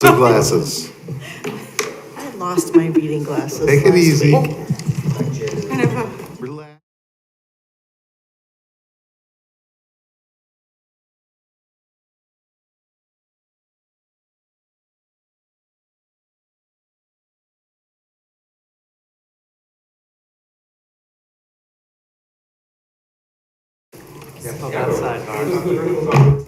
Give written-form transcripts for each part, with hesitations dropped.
The glasses. I lost my reading glasses. Take it last easy. week. Kind of a Relax. Yeah, put that sidebar.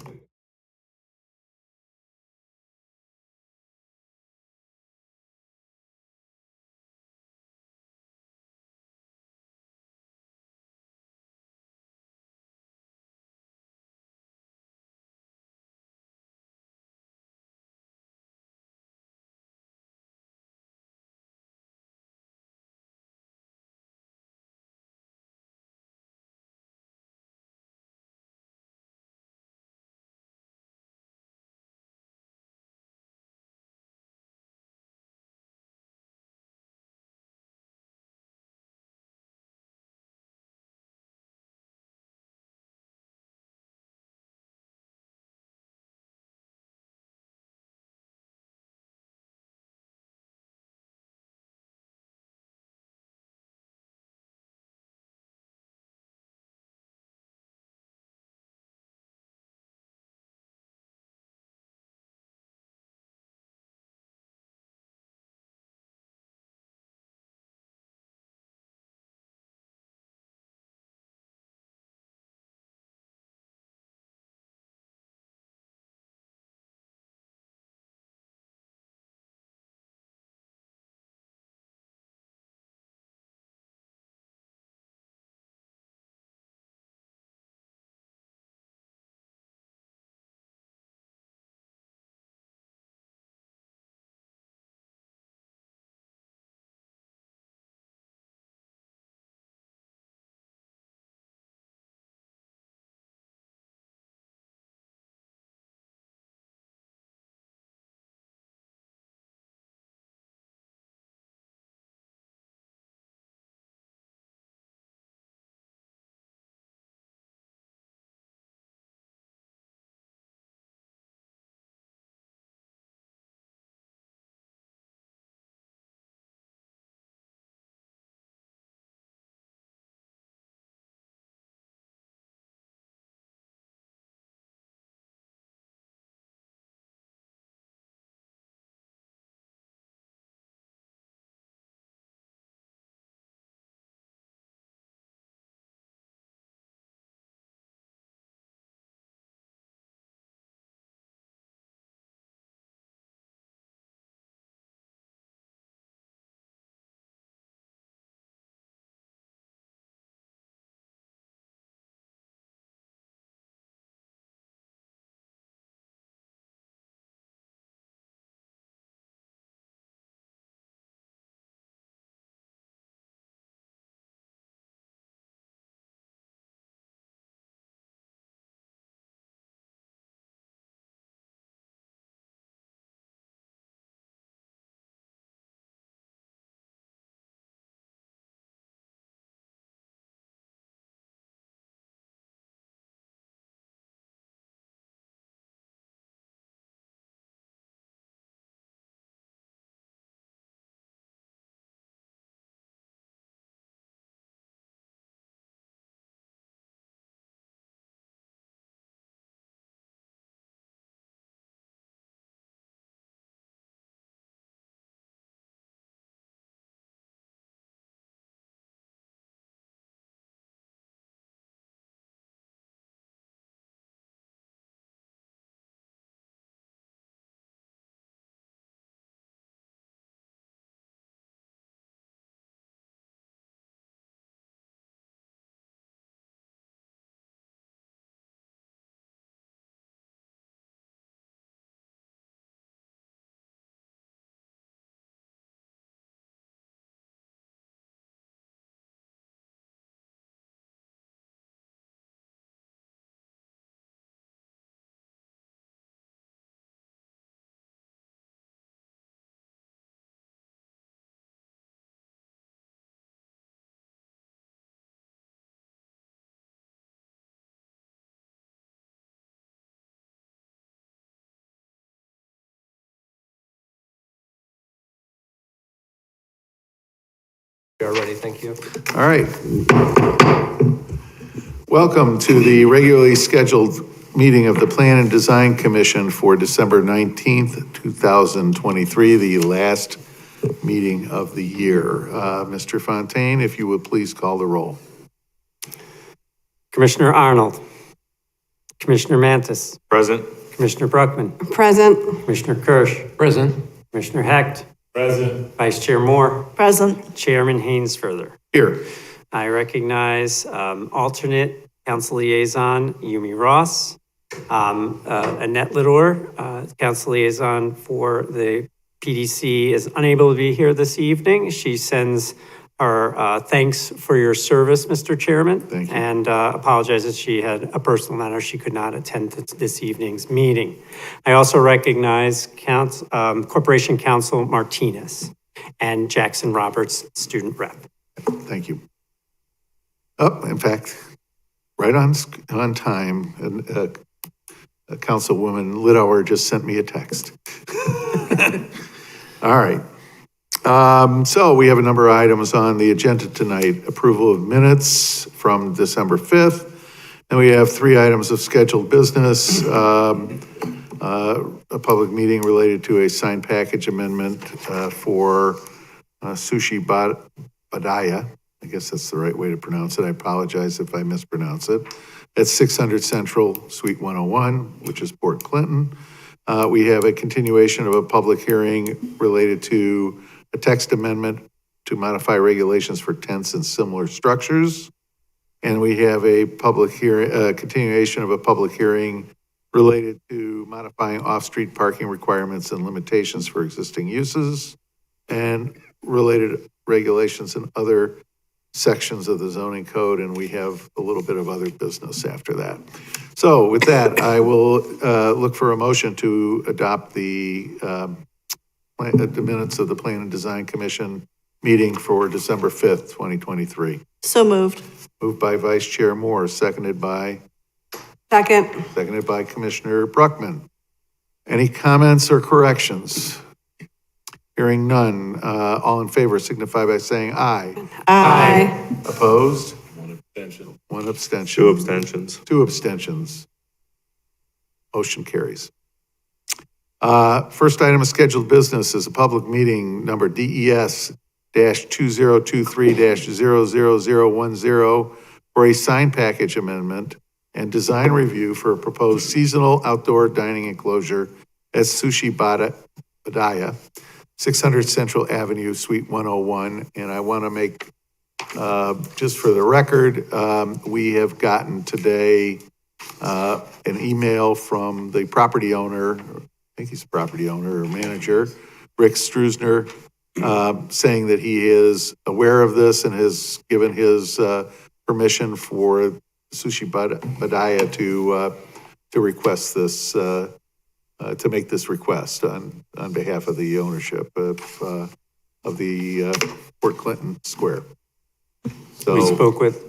We are ready, thank you. All right. Welcome to the regularly scheduled meeting of the Plan and Design Commission for December 19th, 2023, the last meeting of the year. Mr. Fontaine, if you would please call the roll. Commissioner Arnold. Commissioner Mantis. Present. Commissioner Bruckman. Present. Commissioner Kirsch. Present. Commissioner Hecht. Present. Vice Chair Moore. Present. Chairman Haynes further. Here. I recognize alternate council liaison Yumi Ross, Annette Lidor, council liaison for the PDC, is unable to be here this evening. She sends her thanks for your service, Mr. Chairman. Thank you. And apologizes she had a personal matter. She could not attend this evening's meeting. I also recognize Corporation Counsel Martinez and Jackson Roberts, student rep. Thank you. Oh, in fact, right on time, and Councilwoman Lidauer just sent me a text. All right. So we have a number of items on the agenda tonight. Approval of minutes from December 5th. And we have 3 items of scheduled business. A public meeting related to a signed package amendment for Sushi Badaya. I guess that's the right way to pronounce it. I apologize if I mispronounce it. At 600 Central, Suite 101, which is Port Clinton. We have a continuation of a public hearing related to a text amendment to modify regulations for tents and similar structures. And we have a public hearing, continuation of a public hearing related to modifying off-street parking requirements and limitations for existing uses and related regulations and other sections of the zoning code. And we have a little bit of other business after that. So with that, I will look for a motion to adopt the minutes of the Plan and Design Commission meeting for December 5th, 2023. So moved. Moved by Vice Chair Moore, seconded by Commissioner Bruckman. Any comments or corrections? Hearing none, all in favor signify by saying aye. Aye. Opposed? One abstention. One abstention. 2 abstentions. 2 abstentions. Motion carries. First item of scheduled business is a public meeting number DES-2023-00010 for a sign package amendment and design review for a proposed seasonal outdoor dining enclosure at Sushi Badaya, 600 Central Avenue, Suite 101. And I want to make, just for the record, we have gotten today an email from the property owner, I think he's a property owner or manager, Rick Struzner, saying that he is aware of this and has given his permission for Sushi Badaya to request this, to make this request on behalf of the ownership of the Port Clinton Square. So We spoke with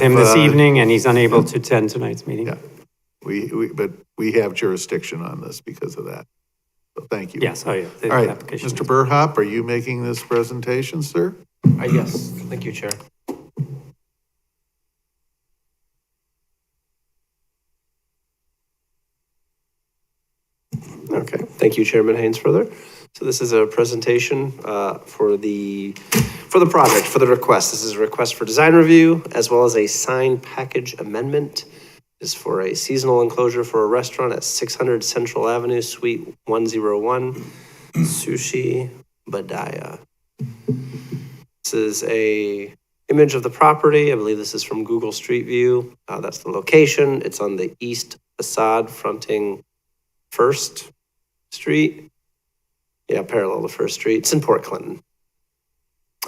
him this evening, and he's unable to attend tonight's meeting. Yeah, but we have jurisdiction on this because of that. So thank you. Yes, oh yeah. The All right, application Mr. is- Burhop, are you making this presentation, sir? Yes, thank you, Chair. Okay, thank you, Chairman Haynes further. So this is a presentation for the project, for the request. This is a request for design review as well as a sign package amendment. This is for a seasonal enclosure for a restaurant at 600 Central Avenue, Suite 101, Sushi Badaya. This is a image of the property. I believe this is from Google Street View. That's the location. It's on the east facade fronting First Street. Yeah, parallel to First Street. It's in Port Clinton.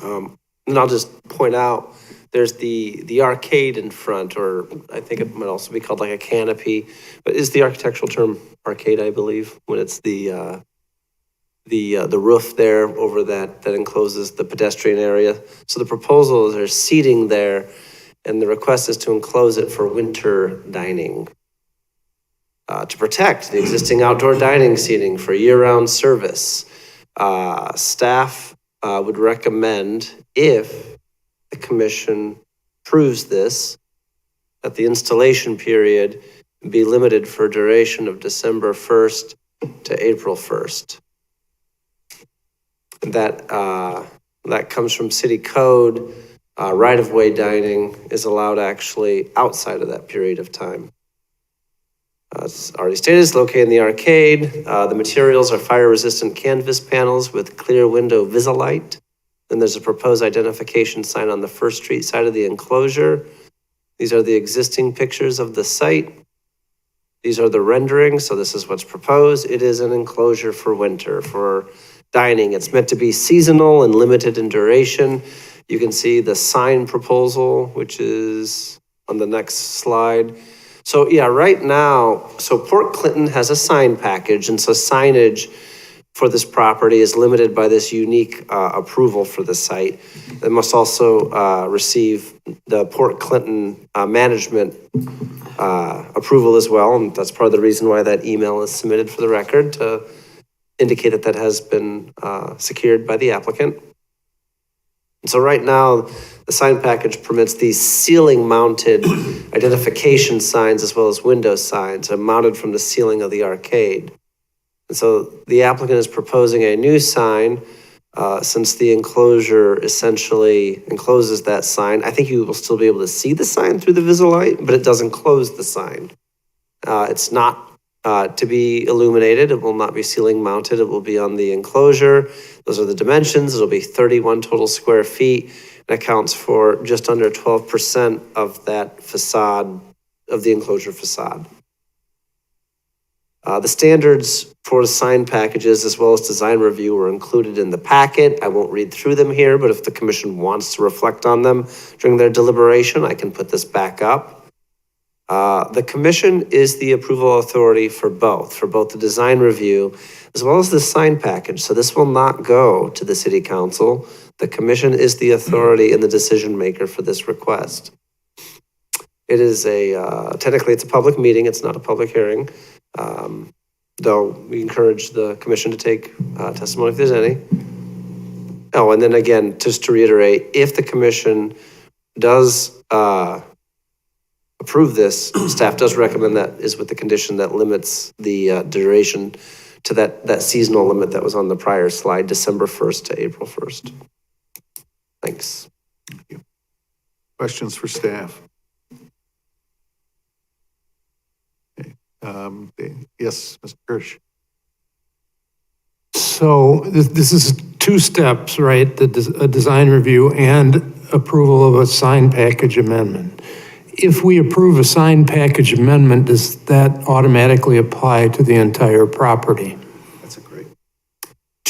And I'll just point out, there's the arcade in front, or I think it might also be called like a canopy, but is the architectural term arcade, I believe, when it's the roof there over that encloses the pedestrian area. So the proposal is there's seating there, and the request is to enclose it for winter dining. To protect the existing outdoor dining seating for year-round service. Staff would recommend, if the commission approves this, that the installation period be limited for a duration of December 1st to April 1st. That comes from city code. Right-of-way dining is allowed actually outside of that period of time. It's already stated, it's located in the arcade. The materials are fire-resistant canvas panels with clear window Visalite. Then there's a proposed identification sign on the First Street side of the enclosure. These are the existing pictures of the site. These are the renderings, so this is what's proposed. It is an enclosure for winter, for dining. It's meant to be seasonal and limited in duration. You can see the sign proposal, which is on the next slide. So yeah, right now, so Port Clinton has a sign package, and so signage for this property is limited by this unique approval for the site. They must also receive the Port Clinton management approval as well, and that's part of the reason why that email is submitted for the record, to indicate that that has been secured by the applicant. And so right now, the sign package permits these ceiling-mounted identification signs as well as window signs mounted from the ceiling of the arcade. And so the applicant is proposing a new sign, since the enclosure essentially encloses that sign. I think you will still be able to see the sign through the Visalite, but it doesn't close the sign. It's not to be illuminated. It will not be ceiling mounted. It will be on the enclosure. Those are the dimensions. It'll be 31 total square feet. It accounts for just under 12% of that facade, of the enclosure facade. The standards for sign packages as well as design review were included in the packet. I won't read through them here, but if the commission wants to reflect on them during their deliberation, I can put this back up. The commission is the approval authority for both the design review as well as the sign package. So this will not go to the city council. The commission is the authority and the decision maker for this request. It is technically it's a public meeting. It's not a public hearing. Though we encourage the commission to take testimony if there's any. Oh, and then again, just to reiterate, if the commission does approve this, staff does recommend that is with the condition that limits the duration to that seasonal limit that was on the prior slide, December 1st to April 1st. Thanks. Thank you. Questions for staff? Okay. Yes, Mr. Kirsch. So this is 2 steps, right? A design review and approval of a sign package amendment. If we approve a sign package amendment, does that automatically apply to the entire property? That's a great.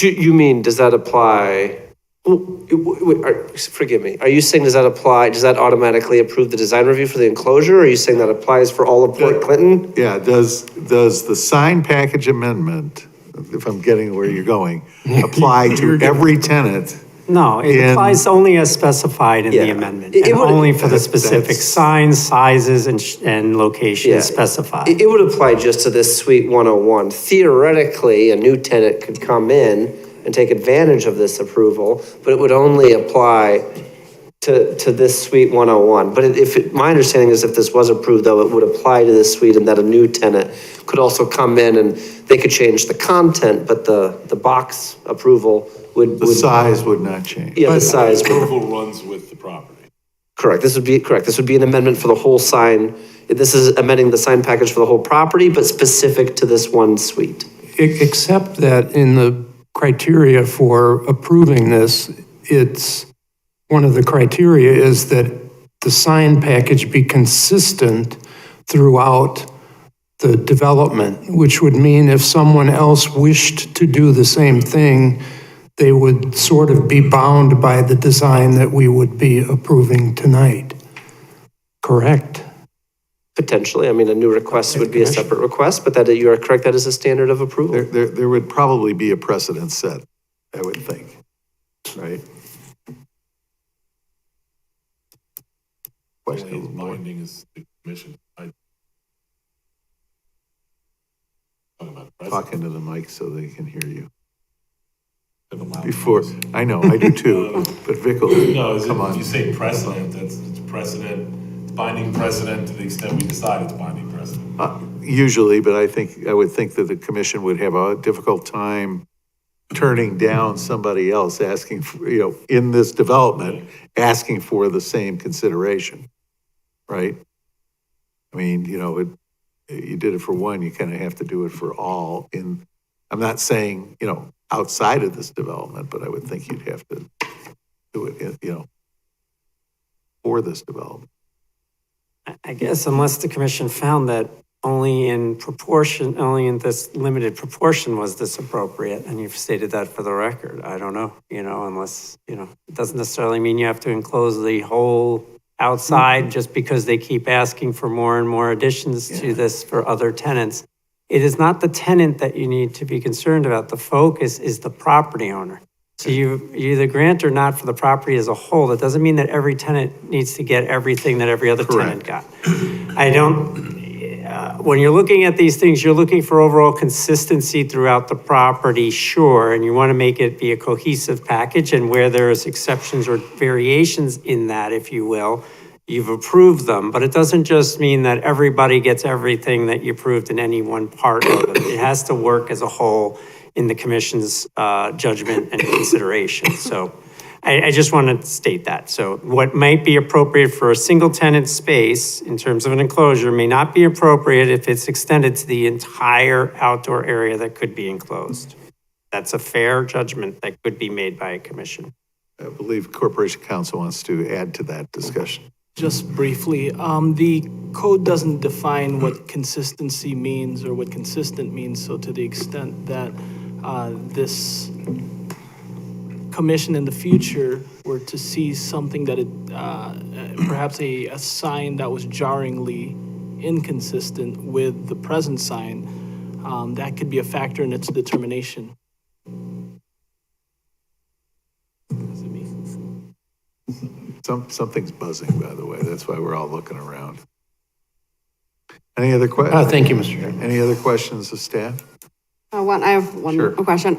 You mean, does that apply? Forgive me. Are you saying does that automatically approve the design review for the enclosure? Or are you saying that applies for all of Port Clinton? Yeah, does the sign package amendment, if I'm getting where you're going, apply to every tenant? No, it applies only as specified in the amendment, and only for the specific signs, sizes, and locations specified. It would apply just to this Suite 101. Theoretically, a new tenant could come in and take advantage of this approval, but it would only apply to this Suite 101. But my understanding is if this was approved, though, it would apply to this suite, and that a new tenant could also come in and they could change the content, but the box approval would... The size would not change. Yeah, the size. Approval runs with the property. Correct. This would be an amendment for the whole sign. This is amending the sign package for the whole property, but specific to this one suite. Except that in the criteria for approving this, it's one of the criteria is that the sign package be consistent throughout the development, which would mean if someone else wished to do the same thing, they would sort of be bound by the design that we would be approving tonight. Correct? Potentially. I mean, a new request would be a separate request, but that you are correct, that is a standard of approval. There would probably be a precedent set, I would think, right? Only as binding as the commission. Talking about precedent. Talk into the mic so they can hear you. It allows before, I know, I do too, but Vic will, No, is it, come if you on. say precedent, it's precedent, it's binding precedent to the extent we decide it's binding precedent. Usually, but I would think that the commission would have a difficult time turning down somebody else asking for, in this development, asking for the same consideration, right? I mean, you did it for one, you kind of have to do it for all I'm not saying, outside of this development, but I would think you'd have to do it, for this development. I guess unless the commission found that only in this limited proportion was this appropriate, and you've stated that for the record. I don't know, unless, it doesn't necessarily mean you have to enclose the whole outside just because they keep asking for more and more additions to this for other tenants. It is not the tenant that you need to be concerned about. The focus is the property owner. So you either grant or not for the property as a whole. That doesn't mean that every tenant needs to get everything that every other tenant got. When you're looking at these things, you're looking for overall consistency throughout the property, sure, and you want to make it be a cohesive package, and where there's exceptions or variations in that, if you will, you've approved them, but it doesn't just mean that everybody gets everything that you approved in any one part of it. It has to work as a whole in the commission's judgment and consideration. So I just want to state that. So what might be appropriate for a single tenant space in terms of an enclosure may not be appropriate if it's extended to the entire outdoor area that could be enclosed. That's a fair judgment that could be made by a commission. I believe Corporation Counsel wants to add to that discussion. Just briefly, the code doesn't define what consistency means or what consistent means. So to the extent that this commission in the future were to see something that perhaps a sign that was jarringly inconsistent with the present sign, that could be a factor in its determination. Something's buzzing, by the way. That's why we're all looking around. Any other questions? Thank you, Mr. Chairman. Any other questions of staff? I have one Sure. question.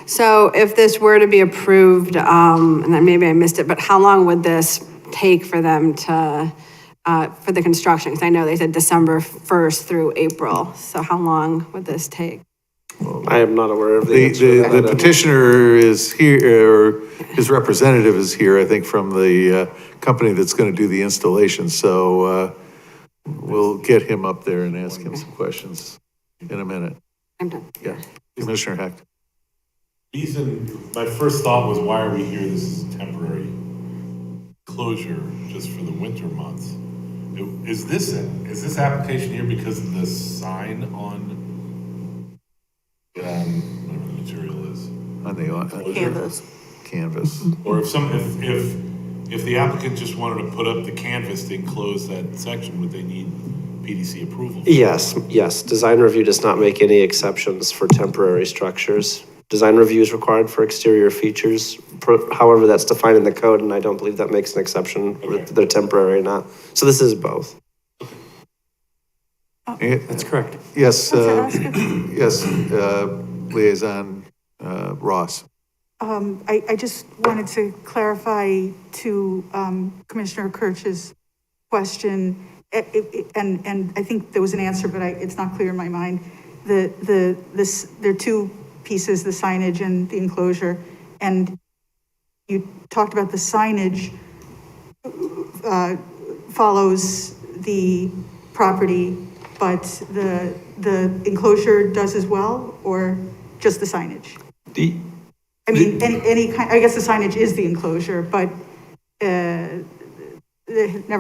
So if this were to be approved, and then maybe I missed it, but how long would this take for them to, for the construction? Because I know they said December 1st through April. So how long would this take? I am not aware of the answer to The that. petitioner is here, or his representative is here, I think, from the company that's going to do the installation. So we'll get him up there and ask him some questions in a minute. I'm done. Yeah. Commissioner Hecht. My first thought was, why are we here? This is temporary closure just for the winter months. Is this application here because of the sign on, whatever the material is? On the Canvas. canvas. Or if the applicant just wanted to put up the canvas to enclose that section, would they need PDC approval? Yes. Design review does not make any exceptions for temporary structures. Design review is required for exterior features. However, that's defined in the code, and I don't believe that makes an exception whether they're temporary or not. So this is both. That's correct. Yes, yes, Liaison Ross. I just wanted to clarify to Commissioner Kirch's question, and I think there was an answer, but it's not clear in my mind. There are two pieces, the signage and the enclosure, and you talked about the signage follows the property, but the enclosure does as well, or just the signage? I mean, any kind, I guess the signage is the enclosure, but never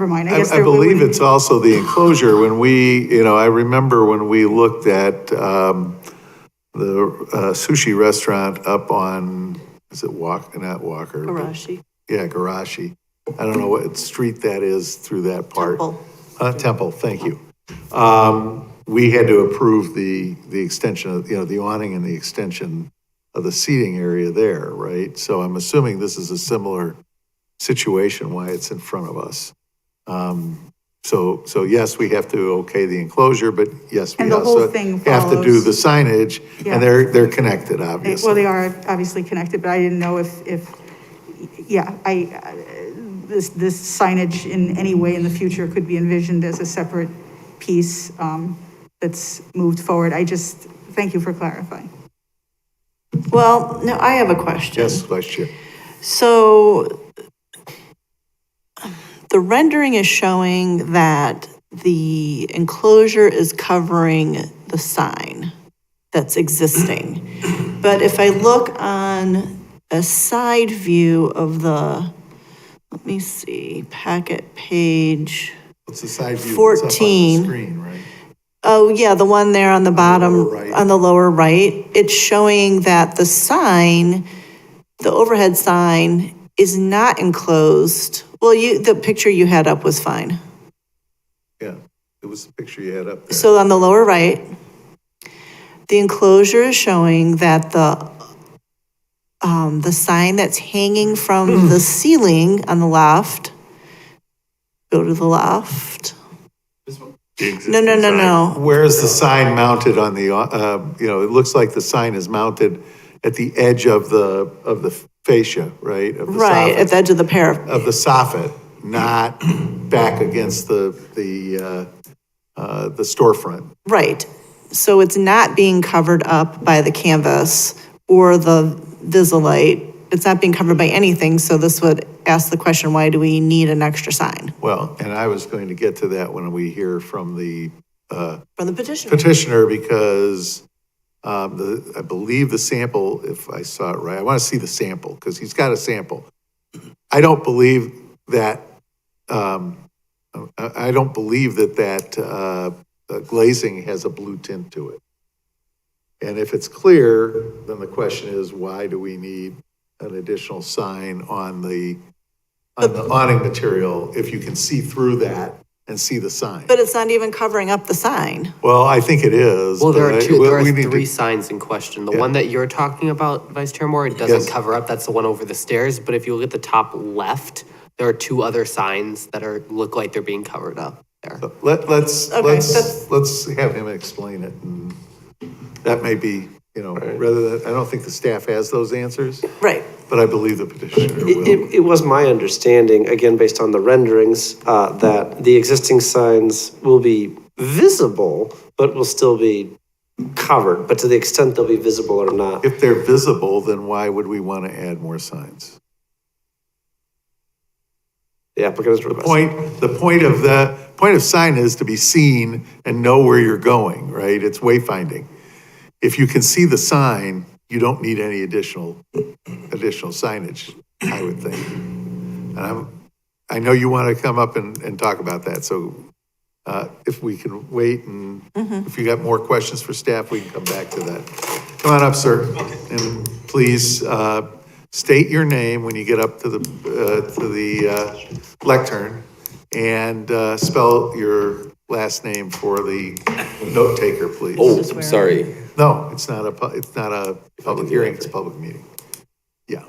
mind. I believe it's also the enclosure. When we, I remember when we looked at the sushi restaurant up on, is it not Walker? Arashi. Yeah, Garashi. I don't know what street that is through that part. Temple. Temple, thank you. We had to approve the extension of, the awning and the extension of the seating area there, right? So I'm assuming this is a similar situation, why it's in front of us. So yes, we have to okay the enclosure, but yes, we And the whole also thing have to do follows. the signage, Yeah. and they're connected, Well, obviously. they are obviously connected, but I didn't know if, yeah, this signage in any way in the future could be envisioned as a separate piece that's moved forward. Thank you for clarifying. Well, now I have a question. Yes, Vice Chair. So the rendering is showing that the enclosure is covering the sign that's existing. But if I look on a side view of let me see, packet page, It's the side view that's up on the 14. screen, right? oh yeah, the one there on the bottom, lower right. on the lower right, it's showing that the sign, the overhead sign is not enclosed. Well, the picture you had up was fine. Yeah, it was the picture you had up there. So on the lower right, the enclosure is showing that the sign that's hanging from the ceiling on the left, go to the left. No. Where's the sign mounted on the, it looks like the sign is mounted at the edge of the fascia, right? Of the Right, at soffit. the edge of the pair. Of the soffit, not back against the storefront. Right. So it's not being covered up by the canvas or the Visalite. It's not being covered by anything, so this would ask the question, why do we need an extra sign? Well, and I was going to get to that when we hear from the From the petitioner. petitioner, because I believe the sample, if I saw it right, I want to see the sample, because he's got a sample. I don't believe that, glazing has a blue tint to it. And if it's clear, then the question is, why do we need an additional sign on the awning material if you can see through that and see the sign? But it's not even covering up the sign. Well, I think it is. Well, there but are we need to- three signs in question. The Yeah. one that you're talking about, Vice Chair Moore, it doesn't Yes. cover up. That's the one over the stairs. But if you look at the top left, there are two other signs that look like they're being covered up there. Let's that's- have him explain it, and that may be, rather than, I don't think the staff has those answers, Right. but I believe the petitioner will. It was my understanding, again, based on the renderings, that the existing signs will be visible, but will still be covered, but to the extent they'll be visible or not. If they're visible, then why would we want to add more signs? The applicant is The requesting. point of sign is to be seen and know where you're going, right? It's wayfinding. If you can see the sign, you don't need any additional signage, I would think. And I know you want to come up and talk about that, so if we can wait, and if you got more questions for staff, we can come back to that. Come on up, sir. And please state your name when you get up to the lectern, and spell your last name for the note taker, please. Oh, sorry. No, it's not a public hearing, it's a public meeting. Yeah.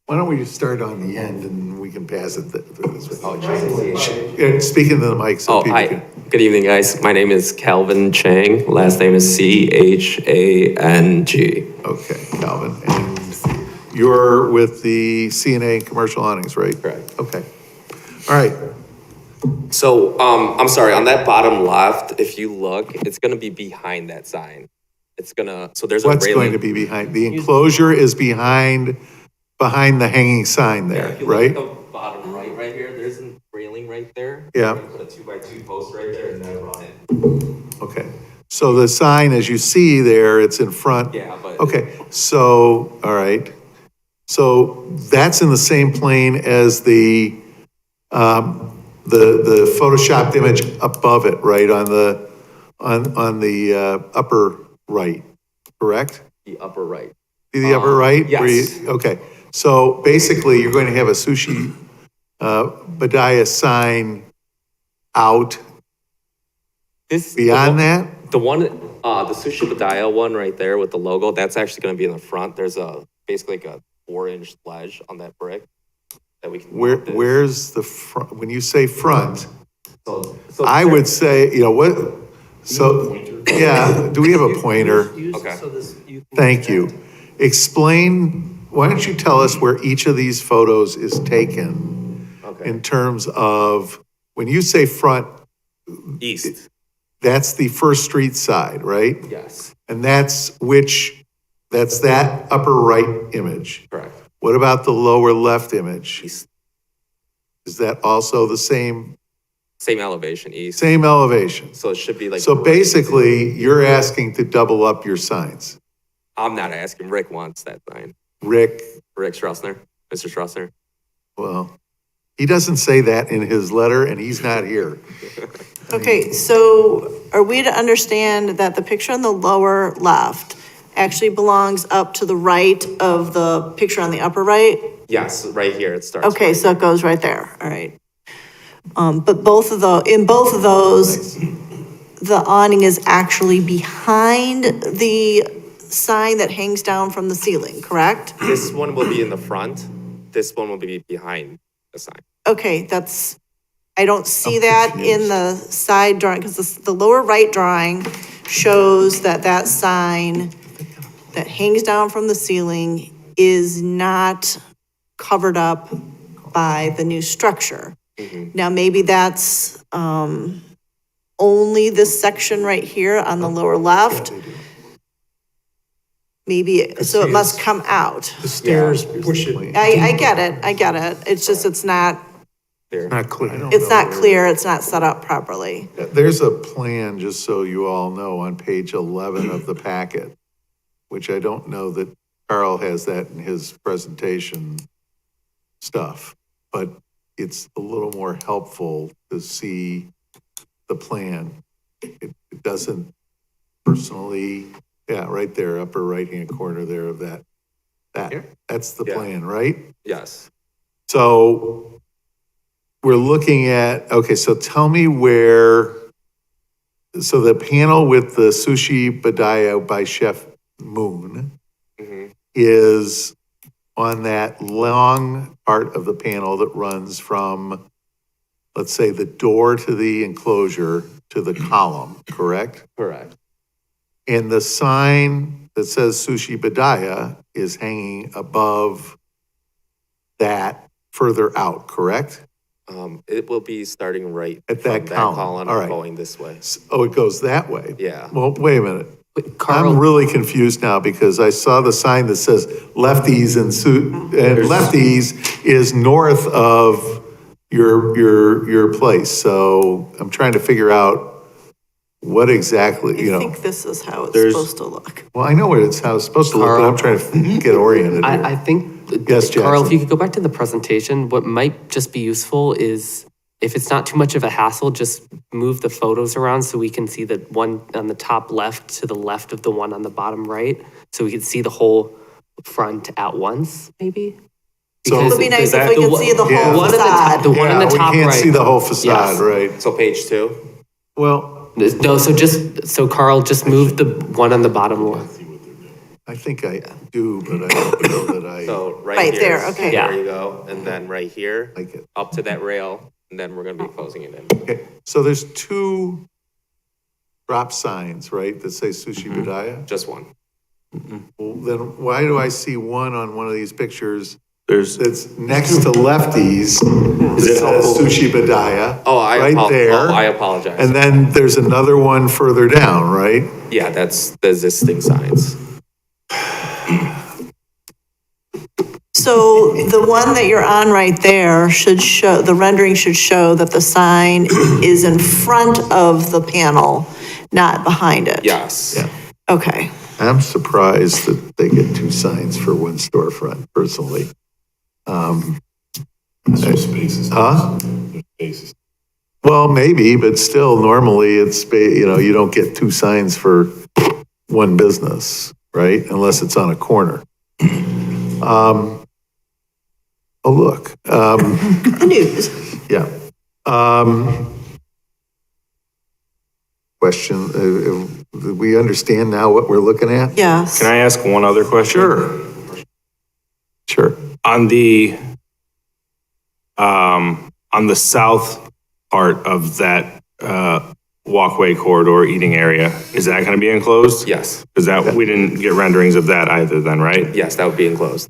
Why don't we just start on the end and we can pass it this way? Yeah, speak into the mic so Oh, people hi. can. Good evening, guys. My name is Calvin Chang. Last name is Chang. Okay, Calvin, and you're with the CNA Commercial Awnings, right? Correct. Okay. All right, So, I'm sorry, on that bottom left, if you look, it's gonna be behind that sign. So there's a what's going railing. to be behind, the enclosure is behind the hanging sign there, If you right? look at the bottom right here, there's a railing right there. Yeah. I'm gonna put a 2x2 post right there and then run it. Okay, so the sign, as you see there, it's in front. Yeah, but. Okay, so, all right. So that's in the same plane as the photoshopped image above it, right, on the upper right, correct? The upper right. See the upper right? Where you- yes. Okay, so basically, you're going to have a sushi Badaya sign out beyond that? The one, the Sushi Badaya one right there with the logo, that's actually gonna be in the front. There's basically like a 4-inch ledge on that brick that we can. mount this. Where's the front, when you say front, I would say, you know, what, so, yeah, do we have a pointer? Okay. Thank you. Explain, why don't you tell us where each of these photos is taken in terms of, when you say front, East, that's the First Street side, right? yes, And that's that's that upper right image. correct. What about the lower left image? East, Is that also the same elevation, east. elevation? So it should be like. So basically, you're asking to double up your signs. I'm not asking, Rick wants that sign. Rick, Rick Strassner, Mr. Strassner. well, he doesn't say that in his letter and he's not here. Okay, so are we to understand that the picture on the lower left actually belongs up to the right of the picture on the upper right? Yes, right here, it starts. Okay, so it goes right there, all right. But in both of those, the awning is actually behind the sign that hangs down from the ceiling, correct? This one will be in the front, this one will be behind the sign. Okay, I don't see that in the side drawing, because the lower right drawing shows that sign that hangs down from the ceiling is not covered up by the new structure. Now, maybe that's only this section right here on the lower left. Maybe, so it must come out. The stairs push it. I get it. It's just, it's not Not clear. It's not clear, it's not set up properly. There's a plan, just so you all know, on page 11 of the packet, which I don't know that Carl has that in his presentation stuff, but it's a little more helpful to see the plan. It doesn't personally, yeah, right there, upper right-hand corner there of that. That's the Yeah. plan, right? Yes. So we're looking at, okay, so tell me where, so the panel with the sushi badaya by Chef Moon Mhm. is on that long part of the panel that runs from, let's say, the door to the enclosure to the column, correct? Correct. And the sign that says Sushi Badaya is hanging above that further out, correct? It will be starting right At that from column. column All right. going this way. Oh, it goes that way? Yeah. Well, wait a minute. Wait, Carl, I'm really confused now because I saw the sign that says lefties and lefties is north of your place. So I'm trying to figure out what exactly, you I know. think this is how it's there's- supposed to look. Well, I know how it's supposed to look, but I'm trying to get oriented here. I think, Yes, Carl, if Jackson. you could go back to the presentation, what might just be useful is if it's not too much of a hassle, just move the photos around so we can see the one on the top left to the left of the one on the bottom right, so we can see the whole front at once, maybe? So- It would be nice if we could see the Yeah. whole One on the top, facade. the one on the top We can't right. see the whole facade, Yes. right? So page 2? Well, No, so Carl, just move the one on the bottom one. I think I do, but I don't know that I So Right right here. there, okay. Yeah. There you go. And then right here, like it. up to that rail, and then we're gonna be closing it in. Okay, so there's two drop signs, right, that say Sushi Badaya? Just one. Well, then why do I see one on one of these pictures? That's next to lefties, that says Sushi Badaya. Oh, Right there. I apologize. And then there's another one further down, right? Yeah, that's the existing signs. So the one that you're on right there should show, the rendering should show that the sign is in front of the panel, not behind it. Yes. Yeah. Okay. I'm surprised that they get two signs for one storefront, personally. There's spaces. Huh? There's spaces. Well, maybe, but still, normally it's, you don't get two signs for one business, right? Unless it's on a corner. Oh, look. Good news. Yeah. Question, do we understand now what we're looking at? Yes. Can I ask one other question? Sure. On the south part of that walkway corridor eating area, is that going to be enclosed? Yes, Because that, we didn't get renderings of that either then, right? yes, that would be enclosed.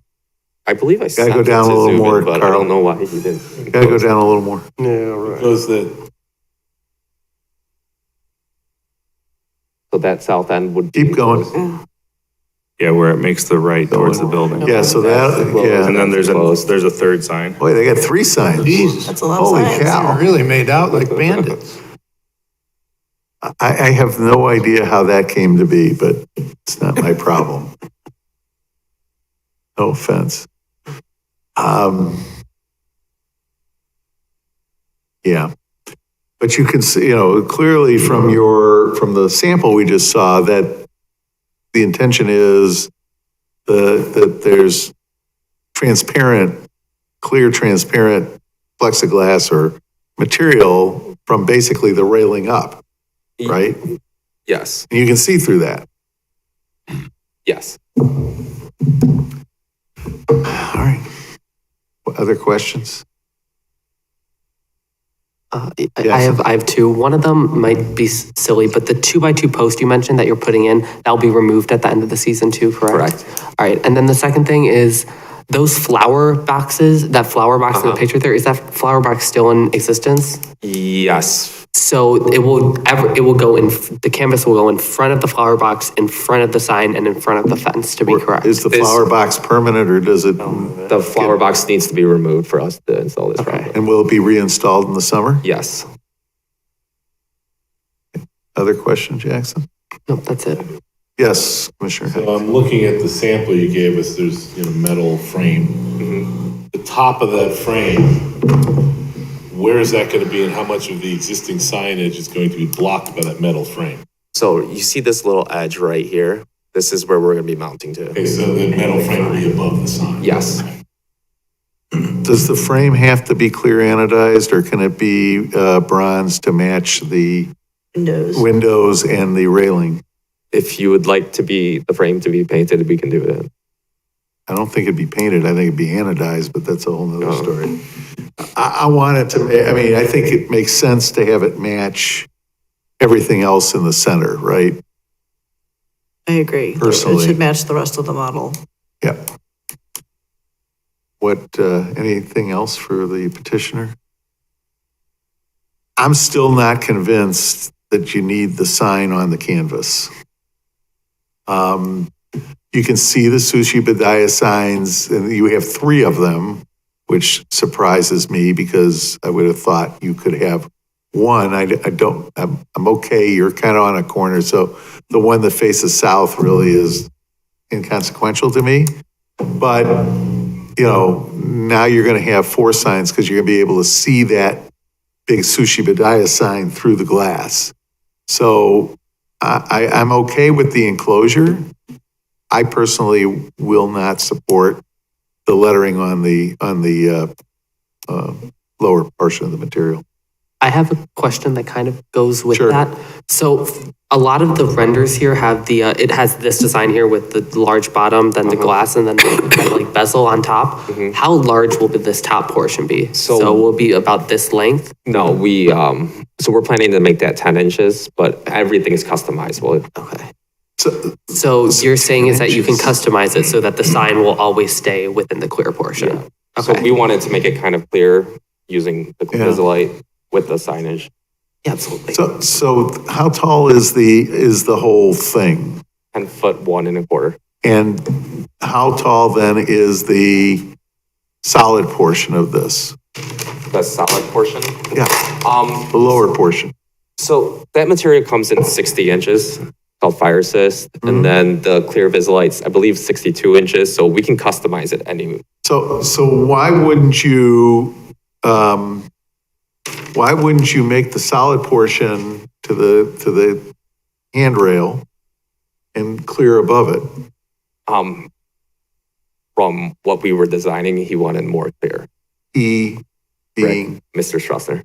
I believe I sent go it to down a little Zubin, more, but I Carl. don't know why he didn't. Gotta go down a little more. Yeah, right. Because the, So that south end would be Keep going. enclosed. Yeah, where it makes the right towards the building. Yeah, so that, And yeah. then there's a third sign. Boy, they got 3 signs. That's a lot of Holy signs. cow. Really made out like bandits. I have no idea how that came to be, but it's not my problem. No offense. Yeah. But you can see, clearly from the sample we just saw that the intention is that there's clear transparent plexiglass or material from basically the railing up, right? Yes, And you can see through that. yes. All right. What other questions? I have two. One of them might be silly, but the 2x2 post you mentioned that you're putting in, that'll be removed at the end of the season too, correct? All right. And then the second thing is those flower boxes, that flower box in the picture there, is that flower box still in existence? Yes, So the canvas will go in front of the flower box, in front of the sign, and in front of the fence, to be correct. Is the flower box permanent or does it, the flower box needs to be removed for us to install this properly. and will it be reinstalled in the summer? Yes. Other question, Jackson? No, that's it. Yes, Commissioner. so I'm looking at the sample you gave us, there's, metal frame. The top of that frame, where is that gonna be and how much of the existing signage is going to be blocked by that metal frame? So you see this little edge right here? This is where we're gonna be mounting to. Okay, so the metal frame will be above the sign? Yes. Does the frame have to be clear anodized or can it be bronze to match the Windows. windows and the railing? If you would like the frame to be painted, we can do that. I don't think it'd be painted. I think it'd be anodized, but that's a whole nother story. I want it to, I think it makes sense to have it match everything else in the center, right? I agree. Personally. It should match the rest of the model. Yeah. Anything else for the petitioner? I'm still not convinced that you need the sign on the canvas. You can see the Sushi Badaya signs, and you have 3 of them, which surprises me because I would have thought you could have one. I'm okay, you're kind of on a corner, so the one that faces south really is inconsequential to me. But, now you're going to have 4 signs because you're going to be able to see that big Sushi Badaya sign through the glass. So I'm okay with the enclosure. I personally will not support the lettering on the lower portion of the material. I have a question that kind of goes with Sure. that. So a lot of the renders here have it has this design here with the large bottom, then the glass, and then the kind of like bezel on top. How large will this top portion be? So will it be about this length? No, so we're planning to make that 10 inches, but everything is customizable. Okay. So So you're saying is that you can customize it so that the sign will always stay within the clear portion? So Okay. we wanted to make it kind of clear using the Yeah. Visalite with the signage. Yeah, absolutely. So how tall is the whole thing? 10 foot 1 1/4. And how tall then is the solid portion of this? The solid portion. Yeah, the lower portion. So that material comes in 60 inches, called Fire Assist, and then the clear Visalite's, I believe, 62 inches. So we can customize it any. So why wouldn't you make the solid portion to the handrail and clear above it? From what we were designing, he wanted more clear. He being, Mr. Strassner.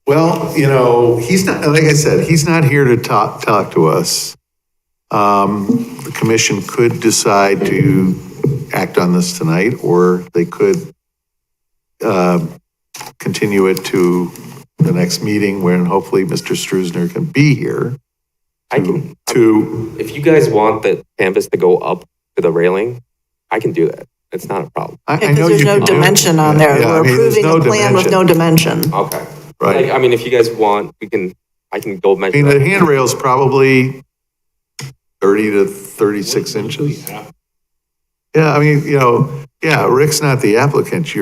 well, he's not, like I said, he's not here to talk to us. The commission could decide to act on this tonight, or they could continue it to the next meeting when hopefully Mr. Struzner can be here. I can, To, if you guys want the canvas to go up to the railing, I can do that. It's not a problem. I Because know there's you no can do it. dimension on there. Yeah, I We're mean, there's approving no a plan with no dimension. Okay. Right. Like, I mean, if you guys want, I can go I measure. mean, the up. handrail's probably 30 to 36 inches. Yeah, I mean, yeah, Rick's not the applicant.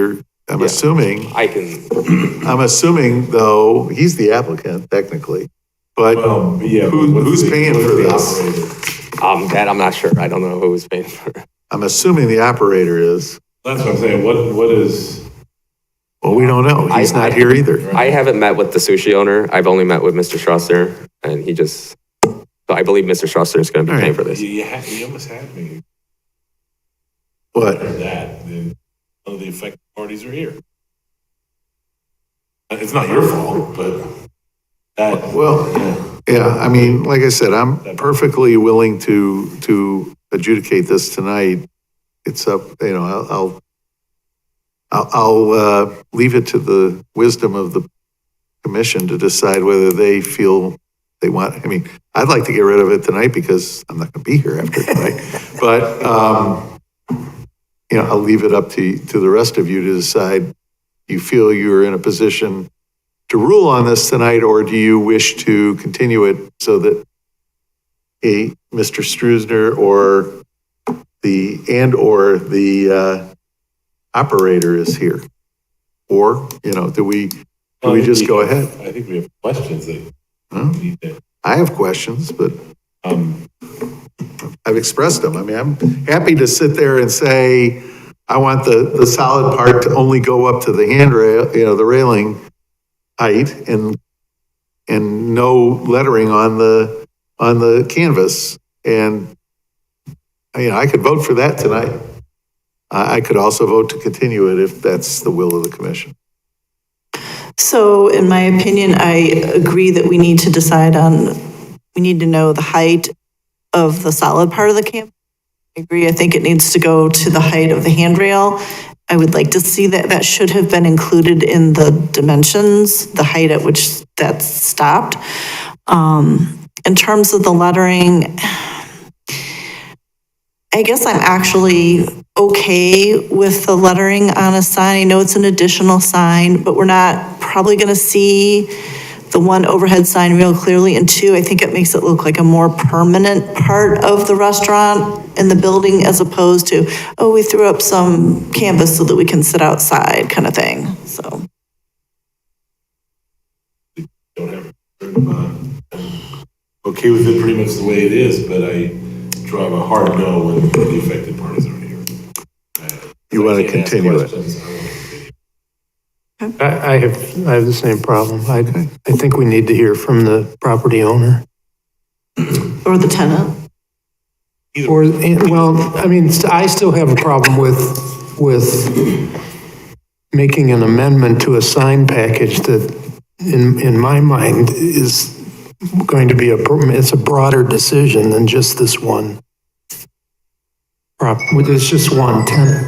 I'm Yeah. assuming, I can, though, he's the applicant technically. But Well, yeah. but who's what's the- paying what's for the this? operator? that I'm not sure. I don't know who's paying for it. I'm assuming the operator is. That's what I'm saying. What is, Well, we don't know. He's not here either. I haven't met with the sushi owner. I've only met with Mr. Strasser, and he just, so I believe Mr. Strasser is going to be All paying right. for this. you almost had me What? for that. Then none of the affected parties are here. It's not your fault, but that. Well, yeah, I mean, like I said, I'm perfectly willing to adjudicate this tonight. It's up, I'll leave it to the wisdom of the commission to decide whether they feel they want, I mean, I'd like to get rid of it tonight because I'm not gonna be here after tonight. But, I'll leave it up to the rest of you to decide. You feel you're in a position to rule on this tonight, or do you wish to continue it so that Mr. Struzner or the operator is here? Or, do we just go ahead? I think we have questions that Huh? we need to, I have questions, but I've expressed them. I mean, I'm happy to sit there and say, I want the solid part to only go up to the handrail, the railing height and no lettering on the canvas. And, I could vote for that tonight. I could also vote to continue it if that's the will of the commission. So in my opinion, I agree that we need to decide we need to know the height of the solid part of the camp. I agree. I think it needs to go to the height of the handrail. I would like to see that should have been included in the dimensions, the height at which that's stopped. In terms of the lettering, I guess I'm actually okay with the lettering on a sign. I know it's an additional sign, but we're not probably going to see the one overhead sign real clearly. And two, I think it makes it look like a more permanent part of the restaurant and the building as opposed to, oh, we threw up some canvas so that we can sit outside kind of thing. So. don't have, I'm okay with it pretty much the way it is, but I drive a hard no when the affected parties aren't here. You want to I can't ask continue it? questions, I want to continue. I have the same problem. I think we need to hear from the property owner. Or the tenant. Or, well, I mean, I still have a problem with making an amendment to a sign package that, in my mind, is going to be it's a broader decision than just this one. There's just one tenant.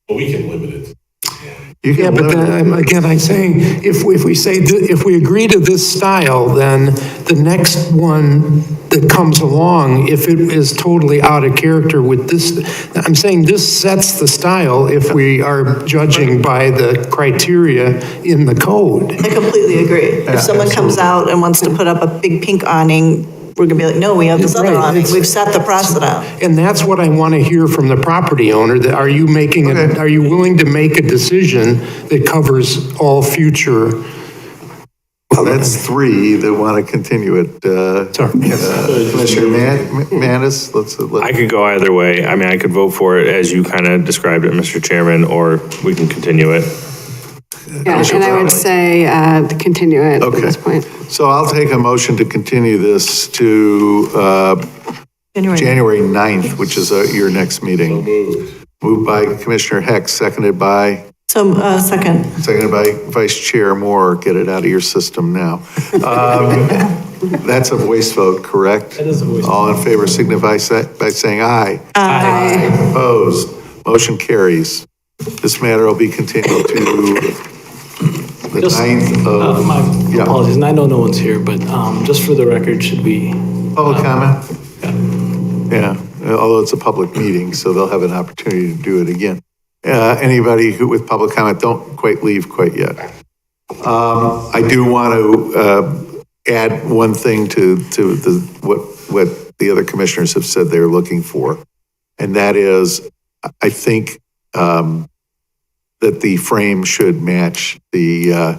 Well, we can limit it. You Yeah, can but limit then, again, I'm saying, if we say, if we agree to this style, then the next one that comes along, if it is totally out of character with this, I'm saying this sets the style if we are judging by the criteria in the code. I completely agree. If someone comes out and wants to put up a big pink awning, we're gonna be like, no, we have this other Right, awning. it's- We've set the precedent. And that's what I want to hear from the property owner, that are you making, Okay. are you willing to make a decision that covers all future? Well, that's three that want to continue it. Sorry. Commissioner Manis, I could go either way. I mean, I could vote for it as you kind of described it, Mr. Chairman, or we can continue it. Yeah, and I would say to continue it at Okay. this point. So I'll take a motion to continue this to January 9th, which is your next meeting. Moved by Commissioner Heck, seconded by Second. Vice Chair Moore. Get it out of your system now. That's a voice vote, correct? That is a voice vote. All in favor signify by saying aye. Aye. Opposed? Motion carries. This matter will be continued to the Just, 9th of, my yeah. apologies, and I know no one's here, but just for the record, should we? Public comment? Yeah, although it's a public meeting, so they'll have an opportunity to do it again. Anybody who with public comment, don't quite leave quite yet. I do want to add one thing to what the other commissioners have said they're looking for. And that is, I think that the frame should match the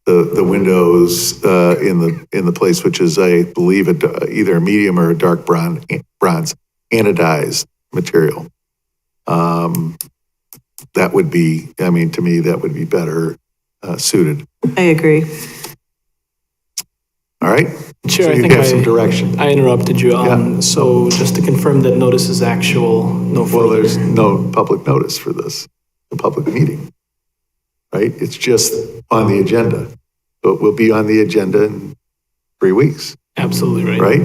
windows in the place, which is, I believe, either a medium or a dark bronze anodized material. That would be, I mean, to me, that would be better suited. I agree. All right? Chair, So I you think have some direction. I interrupted you. Yeah. So just to confirm that notice is actual, no further. Well, there's no public notice for this, a public meeting, right? It's just on the agenda. So it will be on the agenda in 3 weeks, Absolutely right. right?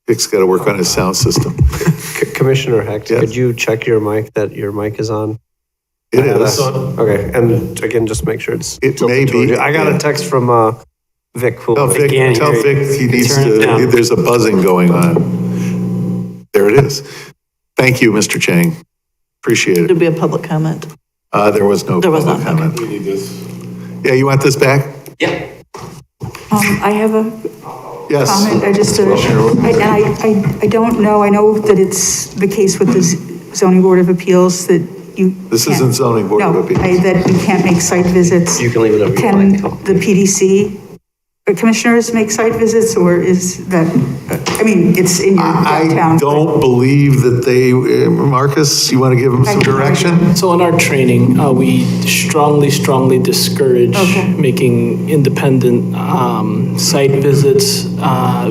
Dick's got to work on his sound system. Commissioner Hecht, Yes. could you check your mic, that your mic is on? It is. Okay, and again, just make sure it's. It tilted may toward be, you. I got yeah. a text from Vic. Who Tell Vic, can't hear you. he needs Turn it to, down. there's a buzzing going on. There it is. Thank you, Mr. Chang. Appreciate There'd it. be a public comment. There was no There was public not, okay. comment. We need this. Yeah, you want this back? I have a Yes. comment, I don't know, I know that it's the case with the zoning board of appeals that you. This can't- isn't zoning board of No, appeals. that you can't make site visits. You can leave it over. Can the PDC commissioners make site visits, or is that, I mean, it's in your I town. don't believe that they, Marcus, you want to give them some direction? So in our training, we strongly discourage Okay. making independent site visits.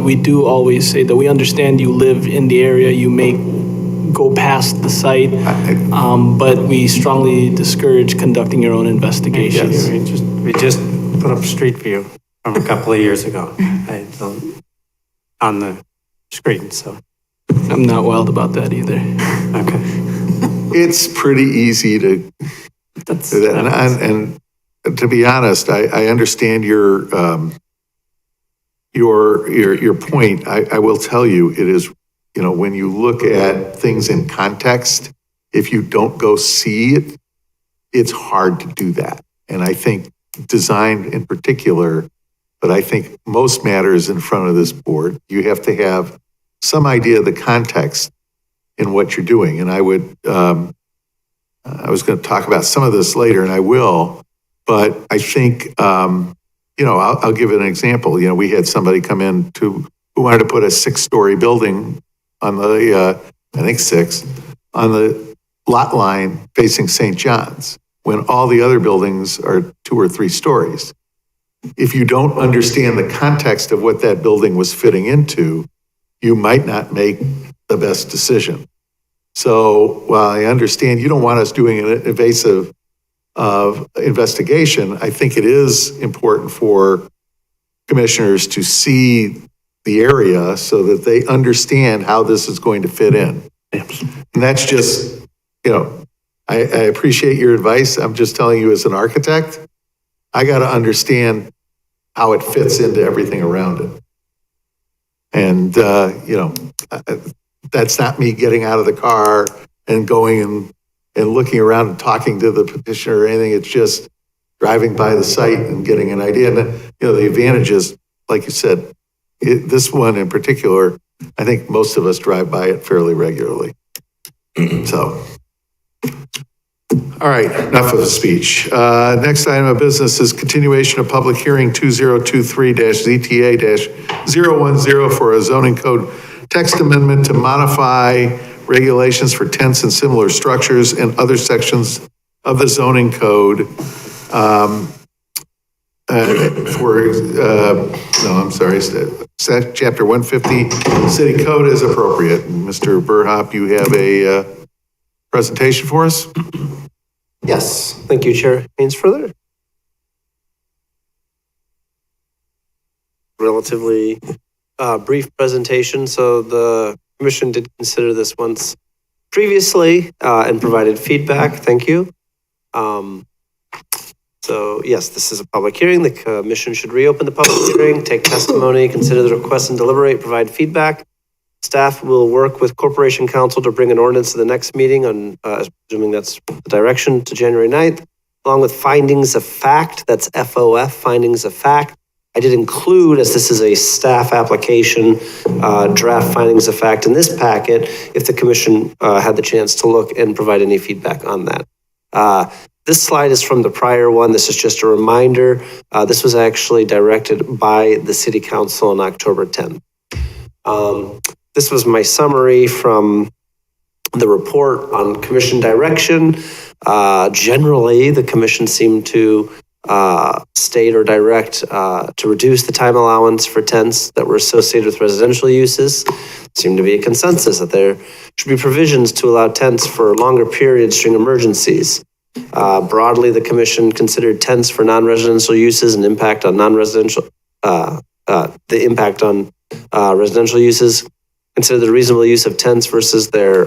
We do always say that we understand you live in the area, you may go past the site, but we strongly discourage conducting your own investigation. Yes. We just put up Street View from a couple of years ago. On the screen, so, I'm not wild about that either. okay. It's pretty easy to, That's, and to be honest, I understand your point. I will tell you, it is, when you look at things in context, if you don't go see it, it's hard to do that. And I think design in particular, but I think most matters in front of this board, you have to have some idea of the context in what you're doing. And I would, I was going to talk about some of this later, and I will, but I think, I'll give an example. We had somebody come in who wanted to put a 6-story building on the, I think 6, on the lot line facing St. John's, when all the other buildings are 2 or 3 stories. If you don't understand the context of what that building was fitting into, you might not make the best decision. So while I understand you don't want us doing an invasive investigation, I think it is important for commissioners to see the area so that they understand how this is going to fit in. And that's just, I appreciate your advice. I'm just telling you as an architect, I got to understand how it fits into everything around it. And, that's not me getting out of the car and going and looking around and talking to the petitioner or anything. It's just driving by the site and getting an idea. And, the advantages, like you said, this one in particular, I think most of us drive by it fairly regularly. So. All right, enough of the speech. Next item of business is continuation of public hearing 2023-ZTA-010 for a zoning code text amendment to modify regulations for tents and similar structures and other sections of the zoning code. Chapter 150, city code is appropriate. Mr. Burhop, you have a presentation for us? Yes, thank you, Chair Haynes-Further. Relatively brief presentation. So the Commission did consider this once previously and provided feedback. Thank you. So yes, this is a public hearing. The commission should reopen the public hearing, take testimony, consider the request and deliberate, provide feedback. Staff will work with Corporation Counsel to bring an ordinance to the next meeting on, assuming that's the direction, to January 9th, along with findings of fact. That's FOF, findings of fact. I did include, as this is a staff application, draft findings of fact in this packet, if the commission had the chance to look and provide any feedback on that. This slide is from the prior one. This is just a reminder. This was actually directed by the City Council on October 10th. This was my summary from the report on commission direction. Generally, the commission seemed to state or direct to reduce the time allowance for tents that were associated with residential uses. Seemed to be a consensus that there should be provisions to allow tents for longer periods during emergencies. Broadly, the commission considered tents for non-residential uses and impact on non-residential, the impact on residential uses. Consider the reasonable use of tents versus their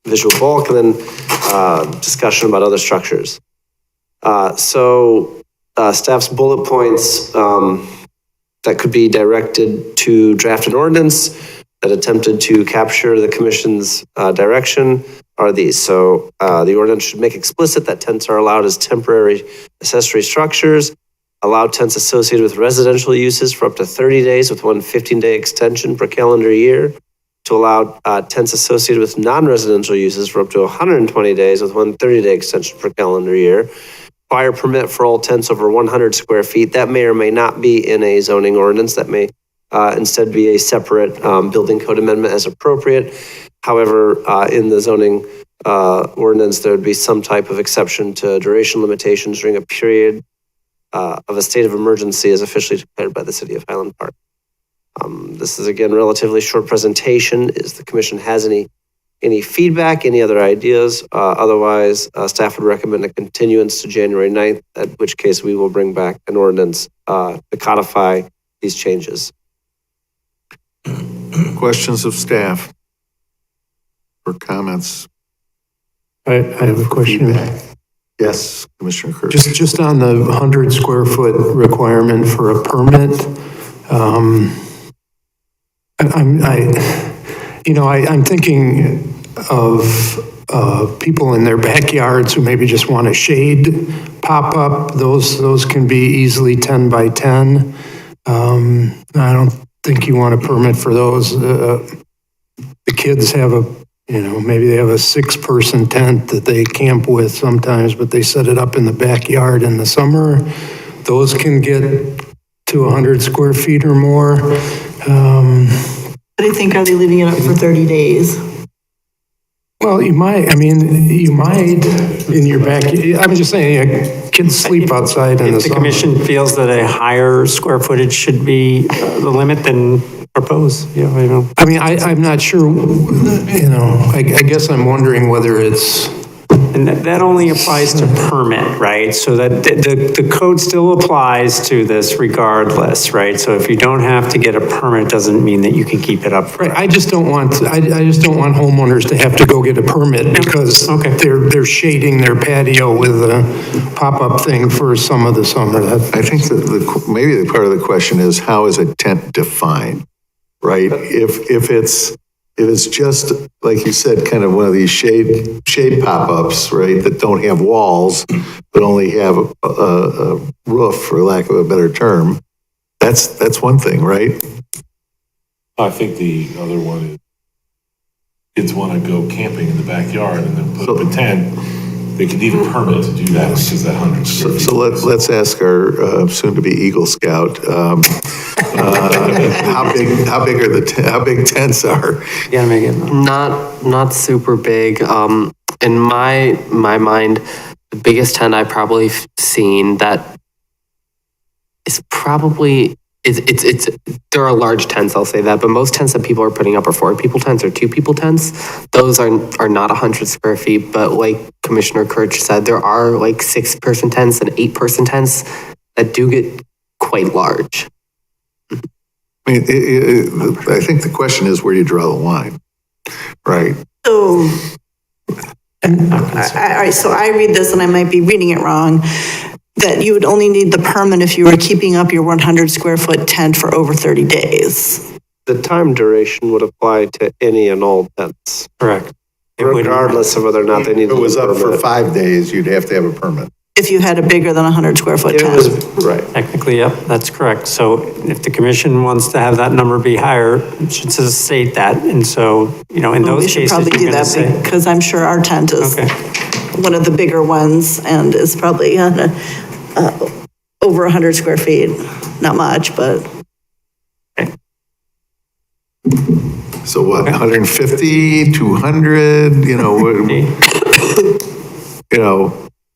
visual bulk, and then discussion about other structures. So staff's bullet points that could be directed to draft an ordinance that attempted to capture the commission's direction are these. So the ordinance should make explicit that tents are allowed as temporary accessory structures, allow tents associated with residential uses for up to 30 days with one 15-day extension per calendar year, to allow tents associated with non-residential uses for up to 120 days with one 30-day extension per calendar year, require permit for all tents over 100 square feet. That may or may not be in a zoning ordinance. That may instead be a separate building code amendment as appropriate. However, in the zoning ordinance, there would be some type of exception to duration limitations during a period of a state of emergency as officially declared by the City of Highland Park. This is, again, relatively short presentation. If the commission has any feedback, any other ideas, otherwise, staff would recommend a continuance to January 9th, at which case we will bring back an ordinance to codify these changes. Questions of staff or comments? I have a question. Feedback? Yes, Commissioner Kirk. Just on the 100 square foot requirement for a permit, I'm thinking of people in their backyards who maybe just want a shade pop up. Those can be easily 10 by 10. I don't think you want a permit for those. The kids have maybe they have a 6-person tent that they camp with sometimes, but they set it up in the backyard in the summer. Those can get to 100 square feet or more. But I think, are they leaving it up for 30 days? Well, you might in your back. I'm just saying, kids sleep outside in the If the summer. commission feels that a higher square footage should be the limit, then propose. I mean, I'm not sure, I guess I'm wondering whether it's, And that only applies to permit, right? So that the code still applies to this regardless, right? So if you don't have to get a permit, doesn't mean that you can keep it up. right, I just don't want homeowners to have to go get a permit because Okay. they're shading their patio with a pop-up thing for some of the summer. I think that maybe the part of the question is, how is a tent defined, right? If it's just, like you said, kind of one of these shade pop-ups, right, that don't have walls, but only have a roof, for lack of a better term, that's one thing, right? I think the other one is kids want to go camping in the backyard and then put up a tent. They can need a permit to do that, which is that 100 square feet. So let's ask our soon-to-be Eagle Scout, how big tents are? You gotta make it. Not super big. In my mind, the biggest tent I've probably seen that is probably there are large tents, I'll say that, but most tents that people are putting up are 4-people tents or 2-people tents. Those are not 100 square feet, but like Commissioner Kirch said, there are like 6-person tents and 8-person tents that do get quite large. I mean, I think the question is, where do you draw the line? Right. So, all right, so I read this and I might be reading it wrong, that you would only need the permit if you were keeping up your 100 square foot tent for over 30 days. The time duration would apply to any and all tents, Correct. It would- regardless of whether or not they need. If it was up for 5 days, you'd have to have a permit. If you had a bigger than 100 square foot It was, tent. right. Technically, yep, that's correct. So if the commission wants to have that number be higher, it should state that. And so, in We those should cases, probably you're do going to that say. because I'm sure our tent is Okay. one of the bigger ones and is probably over 100 square feet. Not much, but So what, 150, 200,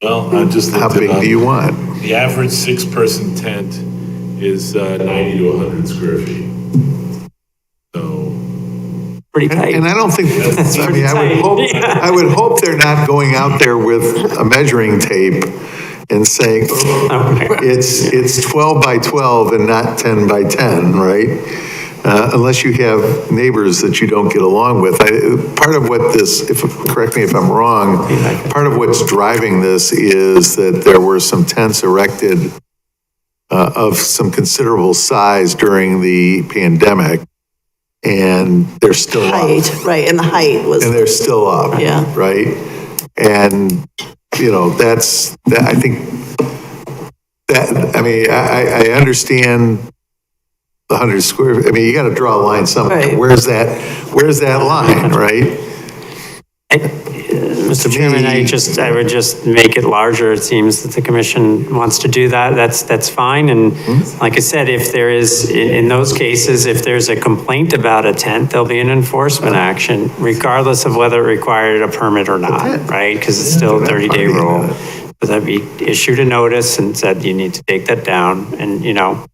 Well, I just how looked it big up. do you want? The average 6-person tent is 90 to 100 square feet. So, Pretty tight. And I don't think, I mean, I would hope they're not going out there with a measuring tape and saying, oh, it's 12 by 12 and not 10 by 10, right? Unless you have neighbors that you don't get along with. Part of what this, correct me if I'm wrong, part of what's driving this is that there were some tents erected of some considerable size during the pandemic, and they're still up. height, right, and the height was, And they're still up. Yeah. Right? And, that, I think, that, I mean, I understand the 100 square, I mean, you got to draw a line somewhere. Right. Where's that line, right? Mr. Chairman, I would just make it larger. It seems that the commission wants to do that. That's fine. And like I said, if there is, in those cases, if there's a complaint about a tent, there'll be an enforcement action, regardless of whether it required a permit or not, right? Because it's still a 30-day rule. But that'd be issued a notice and said, you need to take that down. And,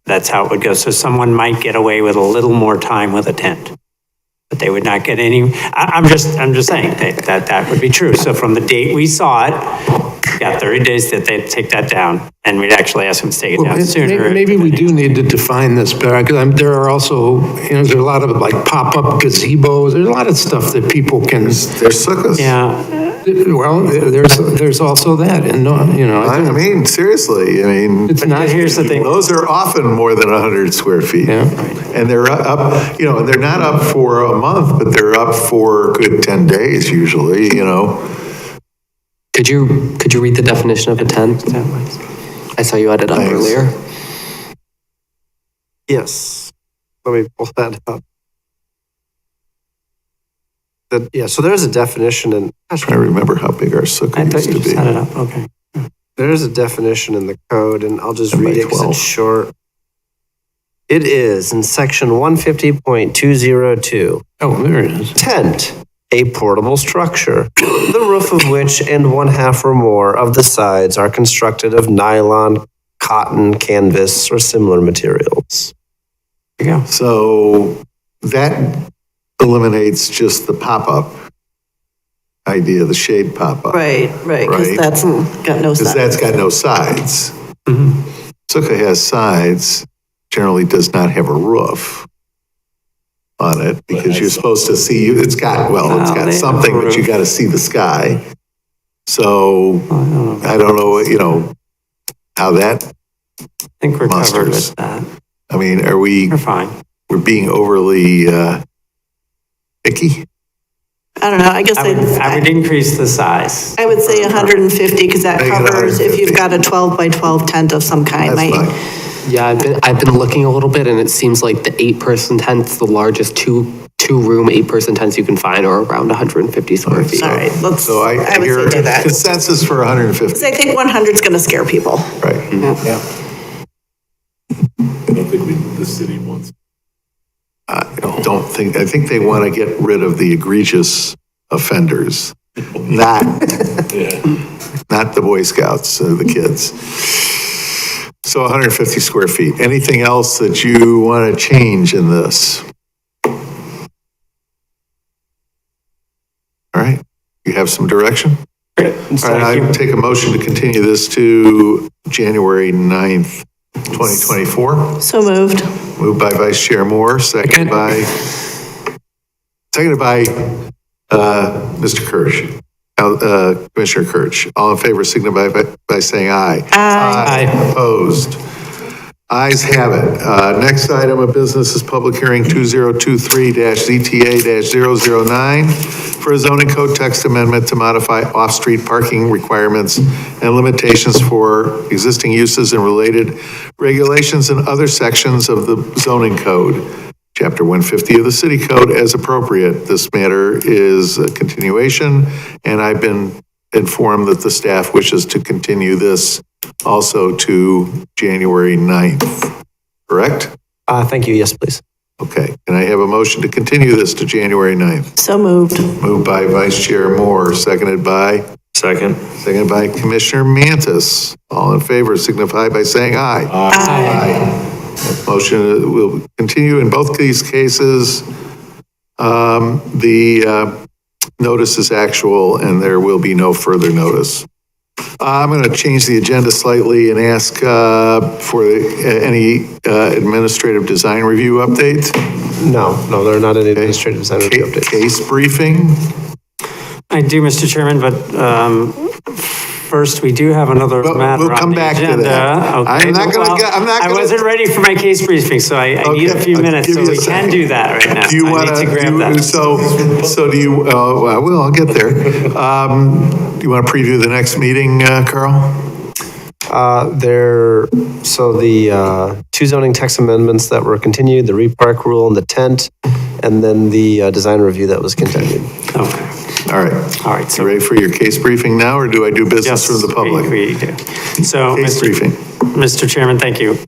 that's how it would go. So someone might get away with a little more time with a tent. But they would not get any, I'm just saying that would be true. So from the date we saw it, got 30 days that they'd take that down, and we'd actually ask them to take it down sooner. Maybe we do need to define this better, because there are also, there's a lot of like pop-up gazebos, there's a lot of stuff that people can, There's sukkahs. Yeah, well, there's also that, and, I mean, seriously, I mean, it's not. here's the thing. those are often more than 100 square feet. Yeah. And they're up, and they're not up for a month, but they're up for a good 10 days usually, Could you read the definition of a tent? I saw you had it up Thanks. earlier. Yes. Let me pull that up. So there's a definition in, I remember how big our sukkah I thought used to you be. set it up, okay. there's a definition in the code, and I'll just 10 by read it because 12. it's short. It is in section 150.202. Oh, there it is. Tent, a portable structure, the roof of which and one half or more of the sides are constructed of nylon, cotton, canvas, or similar materials. There you go. So that eliminates just the pop-up idea, the shade pop-up. right, because Right. that's got no Because sense. that's got no sides. Mm-hmm. Sukkah has sides, generally does not have a roof on it, because you're supposed to see, it's got they have something, a but you roof. got to see the sky. So I don't know, how that, I think we're covered Monsters. with that. I mean, We're fine. we're being overly picky? I don't know, I guess I would increase the size. I would say 150, because that Make it covers if 150. you've got a 12 by 12 tent of some kind. That's Like, fine. Yeah, I've been looking a little bit, and it seems like the 8-person tents, the largest two-room 8-person tents you can find, are around 150 square feet. all right, let's, So I I would hear say do that. consensus for 150, 'Cause I think 100 is going to scare people. right? I don't think the city wants. I think they want to get rid of the egregious offenders, not the Boy Scouts, the kids. So 150 square feet. Anything else that you want to change in this? All right, you have some direction? All right, I take a motion to continue this to January 9th, 2024. So moved. Moved by Vice Chair Moore, seconded by Mr. Kirsch, Commissioner Kirsch, all in favor signify by saying aye. Aye. Opposed? Ayes have it. Next item of business is public hearing 2023-ZTA-009 for a zoning code text amendment to modify off-street parking requirements and limitations for existing uses and related regulations and other sections of the zoning code, Chapter 150 of the City Code as appropriate. This matter is a continuation, and I've been informed that the staff wishes to continue this also to January 9th, correct? Thank you. Yes, please. Okay, can I have a motion to continue this to January 9th? So moved. Moved by Vice Chair Moore, seconded by Second. Commissioner Mantis. All in favor signify by saying aye. Aye. Motion will continue in both these cases. The notice is actual and there will be no further notice. I'm going to change the agenda slightly and ask for any administrative design review updates. No, there are not any administrative design review updates. Case briefing. I do, Mr. Chairman, but first, we do have another matter We'll come on the back to agenda. that. Okay. I'm not going to, I wasn't ready for my case briefing, so I need a Okay, few I'll minutes, give so you a we can second. do that right now. Do you want I need to grab that. So do you, well, I'll get there. Do you want to preview the next meeting, Carl? The two zoning text amendments that were continued, the repark rule and the tent, and then the design review that was continued. Okay. All right. All right. You ready for your case briefing now, or do I do business from the public? We do. So, Case briefing. Mr. Chairman, thank you.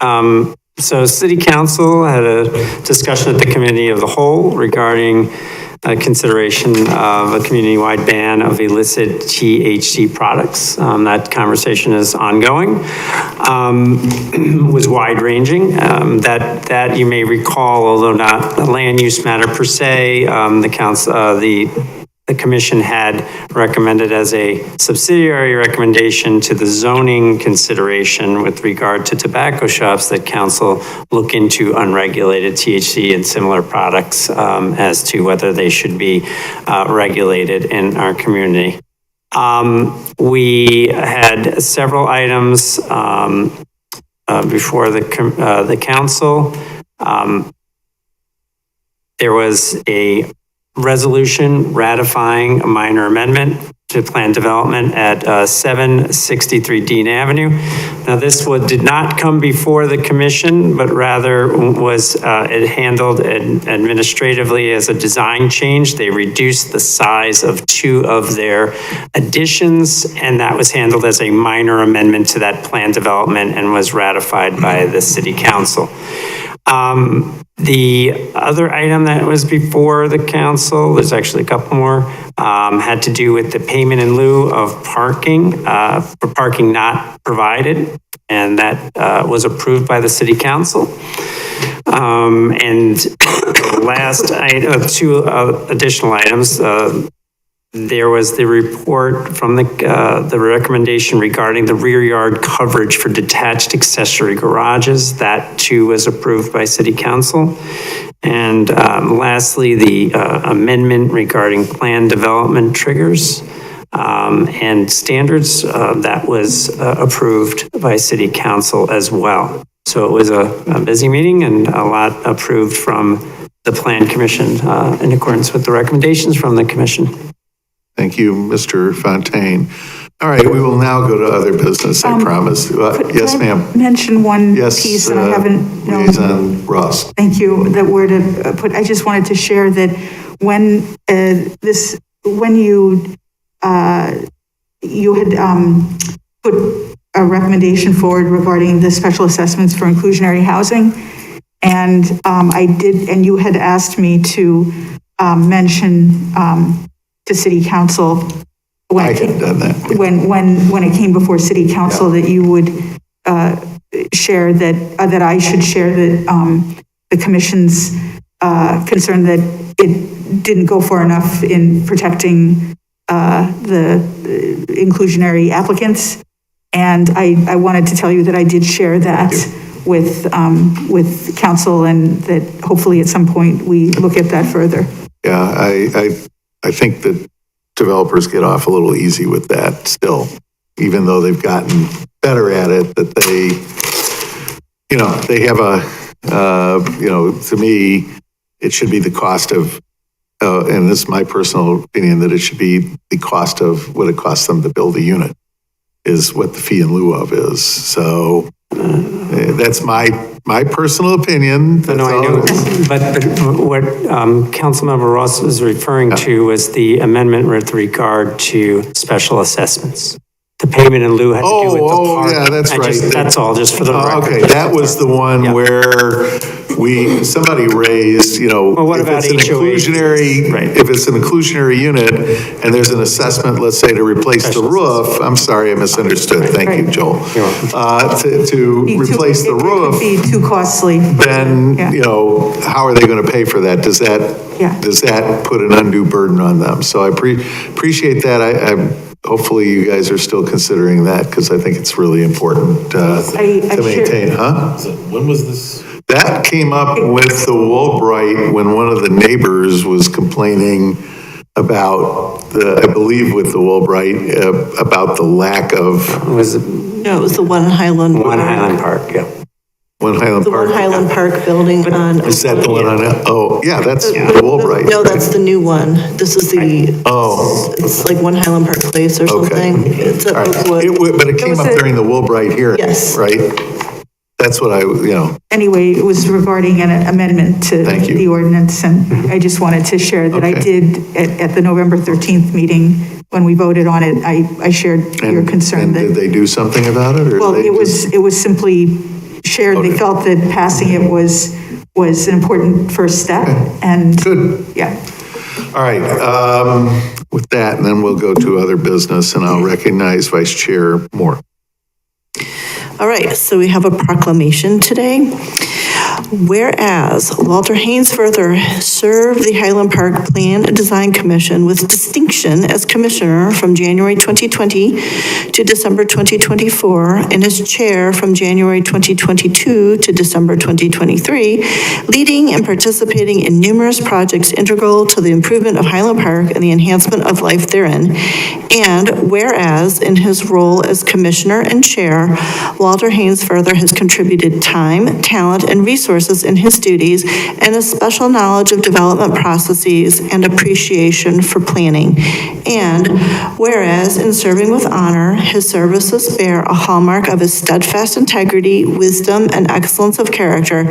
So City Council had a discussion at the Committee of the Whole regarding consideration of a community-wide ban of illicit THC products. That conversation is ongoing. Was wide-ranging. That you may recall, although not a land use matter per se, the commission had recommended as a subsidiary recommendation to the zoning consideration with regard to tobacco shops that council look into unregulated THC and similar products as to whether they should be regulated in our community. We had several items before the council. There was a resolution ratifying a minor amendment to plan development at 763 Dean Avenue. Now, this did not come before the commission, but rather was it handled administratively as a design change. They reduced the size of two of their additions, and that was handled as a minor amendment to that plan development and was ratified by the city council. The other item that was before the council, there's actually a couple more, had to do with the payment in lieu of parking, for parking not provided, and that was approved by the city council. And last item, two additional items. There was the report from the recommendation regarding the rear yard coverage for detached accessory garages. That too was approved by City Council. And lastly, the amendment regarding plan development triggers and standards that was approved by City Council as well. So it was a busy meeting and a lot approved from the Plan Commission in accordance with the recommendations from the Commission. Thank you, Mr. Fontaine. All right, we will now go to other business, I promise. Yes, ma'am. Mention one Yes, piece that I haven't known. Liaison Ross. Thank you, that word to put, I just wanted to share that when you had put a recommendation forward regarding the special assessments for inclusionary housing, and I did, and you had asked me to mention to City Council when I had done that. when it came before City Council that you would share that I should share that the Commission's concern that it didn't go far enough in protecting the inclusionary applicants. And I wanted to tell you that I did share that with council, and that hopefully at some point we look at that further. Yeah, I I think that developers get off a little easy with that still, even though they've gotten better at it, that they have to me, it should be the cost of, and this is my personal opinion, that it should be the cost of what it costs them to build a unit is what the fee in lieu of is. So that's my personal opinion. No, I know, but what Councilmember Ross was referring to was the amendment with regard to special assessments. The payment in lieu had to do with the park. Yeah, that's right. That's all, just for the record. Okay, that was the one where somebody raised, Well, what if about it's an HOAs? inclusionary, Right. if it's an inclusionary unit and there's an assessment, let's say, to replace the roof, I'm sorry, I misunderstood. Thank you, Joel. To replace the It roof, could be too costly. then, Yeah. how are they going to pay for that? Does Yeah. that put an undue burden on them? So I appreciate that. Hopefully you guys are still considering that because I think it's really important to maintain, huh? So when was this? That came up with the Woolbright when one of the neighbors was complaining about I believe with the Woolbright, about the lack of. Was No, it was the One Highland. One Highland Park, yeah. One Highland The Park. One Highland Park building on. Is that the one on, that's the Woolbright. No, that's the new one. This is the. Oh. It's like One Highland Park Place or something. It's at All right. Oakwood. But it came up during the Woolbright hearing, Yes. right? That's what Anyway, it was regarding an amendment to Thank you. the ordinance, and I just wanted to share that I Okay. did, at the November 13th meeting, when we voted on it, I shared your concern And that. did they do something about it, or? Well, they just- it was simply shared, they Okay. felt that passing it was an important first step, and. Good. Yeah. All right, with that, and then we'll go to other business, and I'll recognize Vice Chair Moore. All right, so we have a proclamation today. Whereas Walter Hainsworther served the Highland Park Plan and Design Commission with distinction as commissioner from January 2020 to December 2024, and as chair from January 2022 to December 2023, leading and participating in numerous projects integral to the improvement of Highland Park and the enhancement of life therein. And whereas in his role as commissioner and chair, Walter Hainsworther has contributed time, talent, and resources in his duties, and a special knowledge of development processes and appreciation for planning. And whereas in serving with honor, his services bear a hallmark of his steadfast integrity, wisdom, and excellence of character.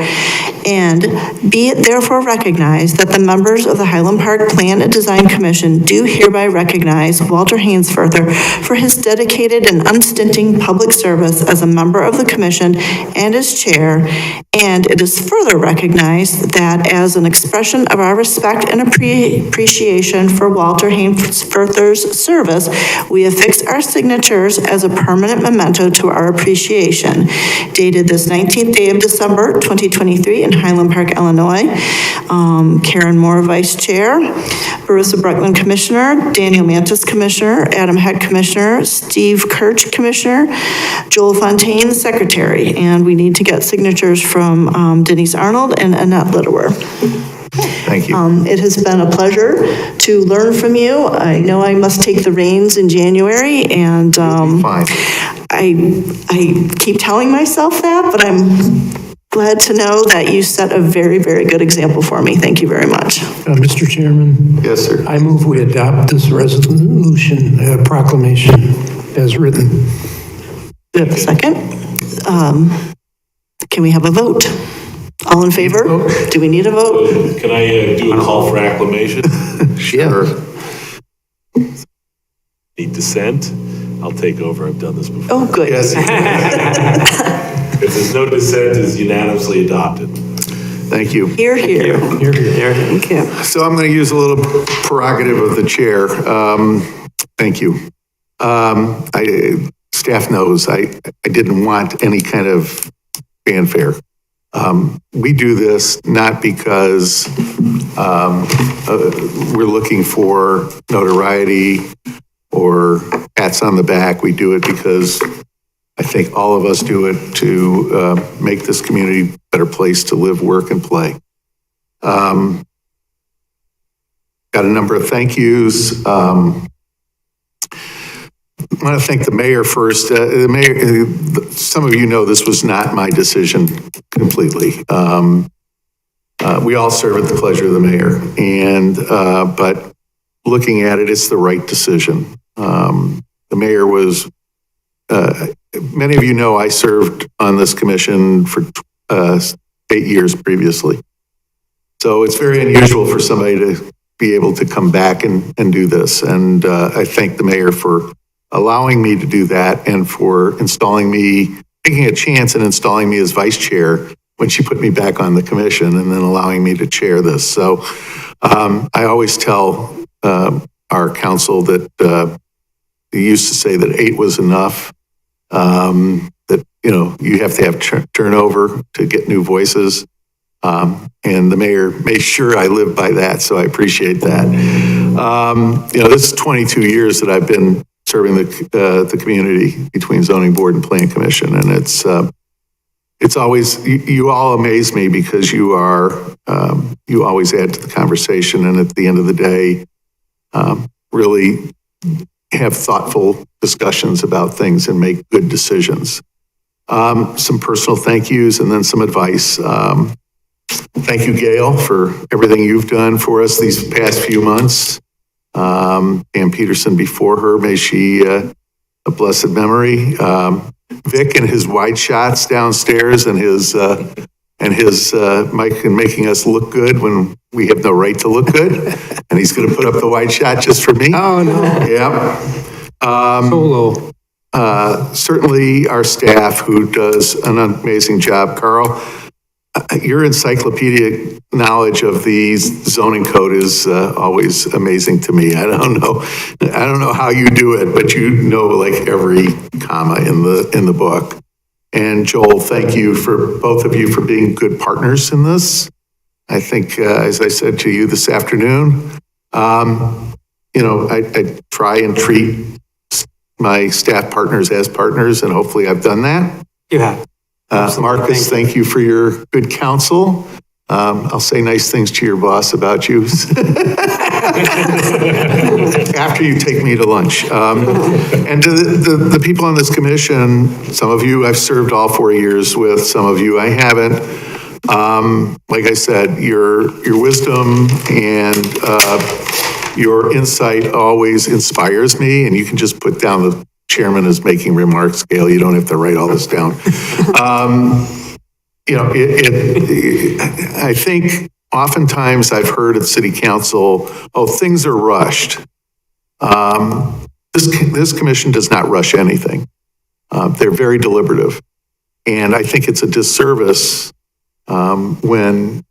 And be it therefore recognized that the members of the Highland Park Plan and Design Commission do hereby recognize Walter Hainsworther for his dedicated and unstinting public service as a member of the commission and as chair. And it is further recognized that as an expression of our respect and appreciation for Walter Hainsworther's service, we affix our signatures as a permanent memento to our appreciation. Dated this 19th day of December, 2023 in Highland Park, Illinois. Karen Moore, Vice Chair. Marissa Bruckman, Commissioner. Daniel Mantis, Commissioner. Adam Heck, Commissioner. Steve Kirch, Commissioner. Joel Fontaine, Secretary. And we need to get signatures from Denise Arnold and Annette Littler. Thank you. It has been a pleasure to learn from you. I know I must take the reins in January, and Fine. I keep telling myself that, but I'm glad to know that you set a very, very good example for me. Thank you very much. Mr. Chairman, Yes, sir. I move we adopt this resolution, proclamation as written. We have a second. Can we have a vote? All in favor? Do we need a vote? Can I do a call for acclamation? Sure. Need dissent? I'll take over. I've done this before. Oh, good. Yes. If there's no dissent, it's unanimously adopted. Thank you. Here, here. Thank you. So I'm going to use a little prerogative of the chair. Thank you. Staff knows I didn't want any kind of fanfare. We do this not because we're looking for notoriety or pats on the back. We do it because I think all of us do it to make this community a better place to live, work, and play. got a number of thank yous. I want to thank the mayor first. The mayor, some of you know this was not my decision completely. We all serve at the pleasure of the mayor, and but looking at it, it's the right decision. The mayor was. Many of you know I served on this commission for 8 years previously, so it's very unusual for somebody to be able to come back and do this. And I thank the mayor for allowing me to do that and for installing me, taking a chance and installing me as vice chair when she put me back on the commission and then allowing me to chair this. So I always tell our council that they used to say that 8 was enough, that, you know, you have to have turnover to get new voices. And the mayor made sure I lived by that, so I appreciate that. You know, this is 22 years that I've been serving the community between zoning board and planning commission, and it's always, you all amaze me because you always add to the conversation, and at the end of the day, really have thoughtful discussions about things and make good decisions. Some personal thank yous and then some advice. Thank you, Gail, for everything you've done for us these past few months. Pam Peterson before her, may she a blessed memory. Vic and his wide shots downstairs and his mic and making us look good when we have no right to look good. And he's going to put up the wide shot just for me. Oh, no. Yeah. Solo. Certainly our staff who does an amazing job. Carl, your encyclopedic knowledge of the zoning code is always amazing to me. I don't know how you do it, but you know like every comma in the book. And Joel, thank you for both of you for being good partners in this. I think, as I said to you this afternoon, you know, I try and treat my staff partners as partners, and hopefully I've done that. You have. Marcus, thank you for your good counsel. I'll say nice things to your boss about you after you take me to lunch. And to the people on this commission, some of you I've served all 4 years with, some of you I haven't. Like I said, your wisdom and your insight always inspires me, and you can just put down the chairman is making remarks, Gail. You don't have to write all this down. You know, I think oftentimes I've heard at city council, oh, things are rushed. This commission does not rush anything. They're very deliberative. And I think it's a disservice when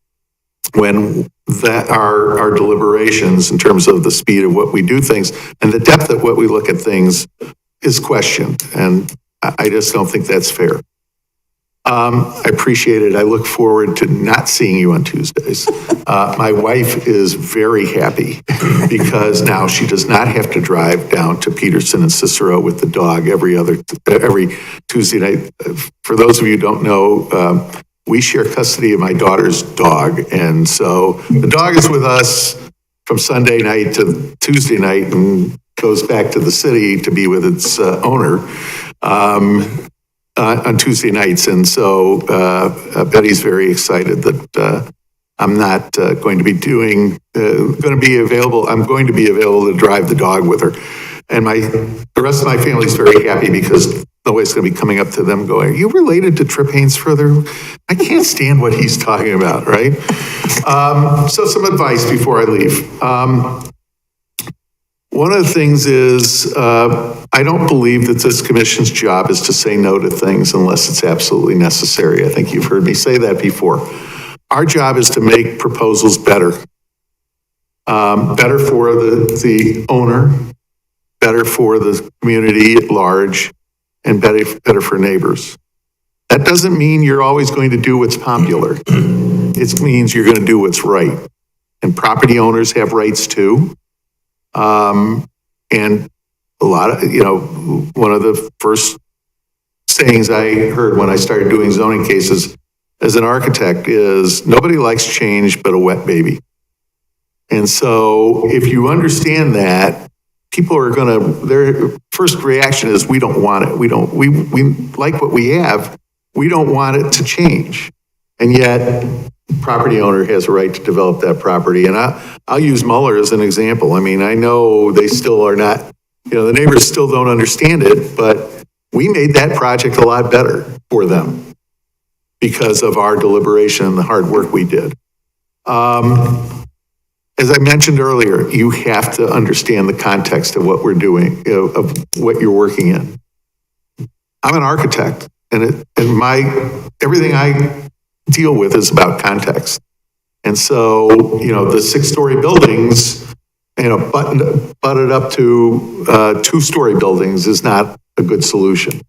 our deliberations in terms of the speed of what we do things and the depth of what we look at things is questioned, and I just don't think that's fair. I appreciate it. I look forward to not seeing you on Tuesdays. My wife is very happy because now she does not have to drive down to Peterson and Cicero with the dog every Tuesday night. For those of you who don't know, we share custody of my daughter's dog, and so the dog is with us from Sunday night to Tuesday night and goes back to the city to be with its owner on Tuesday nights. And so Betty's very excited that I'm not going to be available. I'm going to be available to drive the dog with her. And the rest of my family is very happy because nobody's going to be coming up to them going, are you related to Trip Haynesfurther? I can't stand what he's talking about, right? So some advice before I leave. One of the things is, I don't believe that this commission's job is to say no to things unless it's absolutely necessary. I think you've heard me say that before. Our job is to make proposals better. Better for the owner, better for the community at large, and better for neighbors. That doesn't mean you're always going to do what's popular. It means you're going to do what's right. And property owners have rights too. And a lot of, you know, one of the first sayings I heard when I started doing zoning cases as an architect is nobody likes change but a wet baby. And so if you understand that, people are gonna, their first reaction is, we don't want it. We like what we have. We don't want it to change. And yet, property owner has a right to develop that property. And I'll use Muller as an example. I mean, I know they still are not, the neighbors still don't understand it, but we made that project a lot better for them because of our deliberation and the hard work we did. As I mentioned earlier, you have to understand the context of what we're doing, of what you're working in. I'm an architect, and everything I deal with is about context. And so, the 6-story buildings, butted up to 2-story buildings is not a good solution.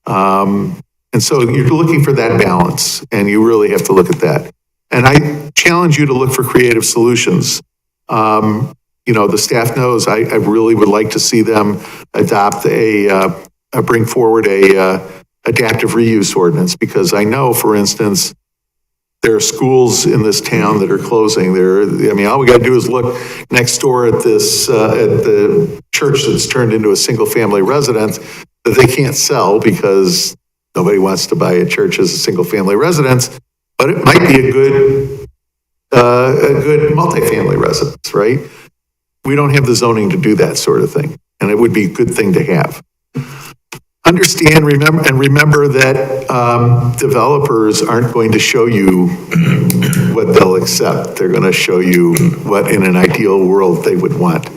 And so you're looking for that balance, and you really have to look at that. And I challenge you to look for creative solutions. The staff knows I really would like to see them adopt bring forward a adaptive reuse ordinance, because I know, for instance, there are schools in this town that are closing. All we got to do is look next door at this, at the church that's turned into a single-family residence that they can't sell because nobody wants to buy a church as a single-family residence, but it might be a good multifamily residence, right? We don't have the zoning to do that sort of thing, and it would be a good thing to have. Understand, remember that developers aren't going to show you what they'll accept. They're going to show you what, in an ideal world, they would want.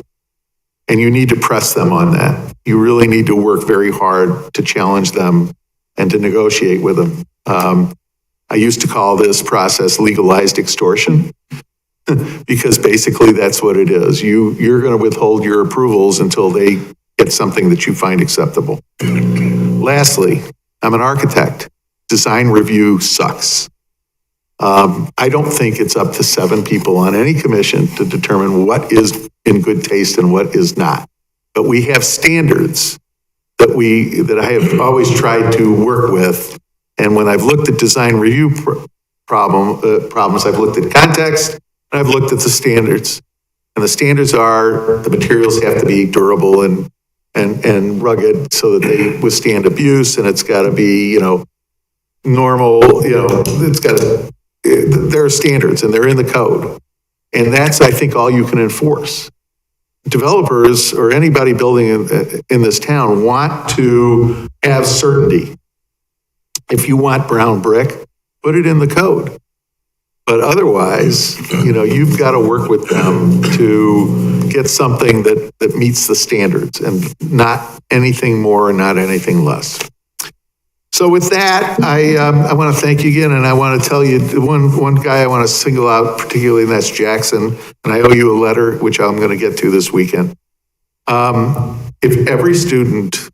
And you need to press them on that. You really need to work very hard to challenge them and to negotiate with them. I used to call this process legalized extortion, because basically that's what it is. You're going to withhold your approvals until they get something that you find acceptable. Lastly, I'm an architect. Design review sucks. I don't think it's up to 7 people on any commission to determine what is in good taste and what is not. But we have standards that I have always tried to work with. And when I've looked at design review problems, I've looked at context and I've looked at the standards. And the standards are the materials have to be durable and rugged so that they withstand abuse, and it's got to be, normal, there are standards and they're in the code. And that's, I think, all you can enforce. Developers or anybody building in this town want to have certainty. If you want brown brick, put it in the code. But otherwise, you've got to work with them to get something that meets the standards, and not anything more and not anything less. So with that, I want to thank you again, and I want to tell you one guy I want to single out particularly, and that's Jackson, and I owe you a letter, which I'm going to get to this weekend. If every student,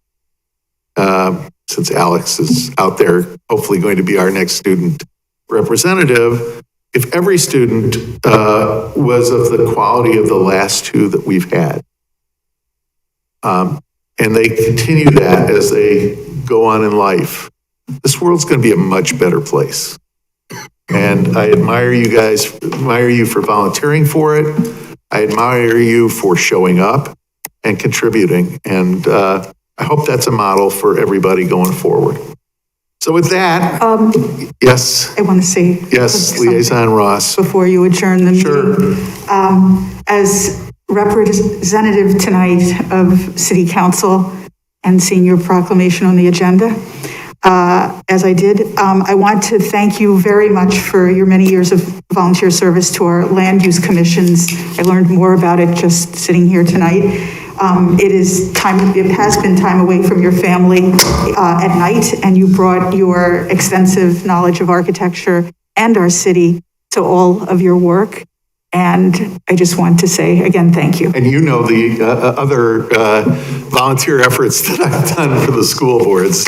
since Alex is out there, hopefully going to be our next student representative, if every student was of the quality of the last 2 that we've had, and they continue that as they go on in life, this world's going to be a much better place. And I admire you guys, admire you for volunteering for it. I admire you for showing up and contributing. And I hope that's a model for everybody going forward. So with that, yes. I want to say. Yes, Liaison Ross. Before you adjourn the meeting. Sure. As representative tonight of City Council and seeing your proclamation on the agenda, as I did, I want to thank you very much for your many years of volunteer service to our land use commissions. I learned more about it just sitting here tonight. It has been time away from your family at night, and you brought your extensive knowledge of architecture and our city to all of your work. And I just want to say again, thank you. And the other volunteer efforts that I've done for the school boards,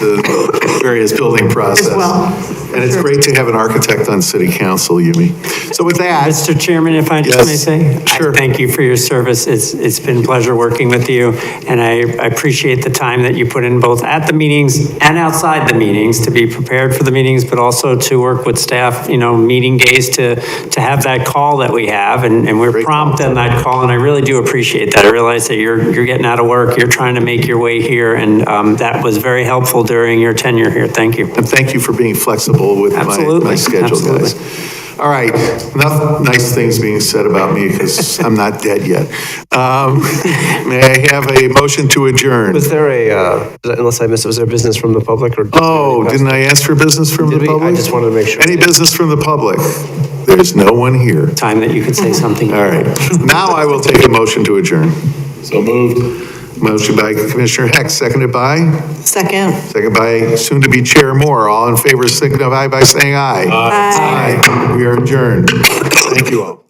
various building process. As well. And it's great to have an architect on city council, Yumi. So with that, Mr. Chairman, if I just Yes. may say? Sure. Thank you for your service. It's been a pleasure working with you, and I appreciate the time that you put in both at the meetings and outside the meetings to be prepared for the meetings, but also to work with staff, meeting days to have that call that we have, and we're prompt on that call, and I really do appreciate that. I realize that you're getting out of work, you're trying to make your way here, and that was very helpful during your tenure here. Thank you. and thank you for being flexible with Absolutely, my schedule, absolutely. guys. All right, enough nice things being said about me because I'm not dead yet. May I have a motion to adjourn? Was there unless I missed it, was there business from the public or? Oh, didn't I ask for business from the Did we? public? I just wanted to make sure. Any business from the public? There's no one here. Time that you could say something. All right, now I will take a motion to adjourn. So moved. Motion by Commissioner Heck, seconded by? Second. Second by soon-to-be Chair Moore. All in favor signify by saying aye. Aye. We are adjourned. Thank you all.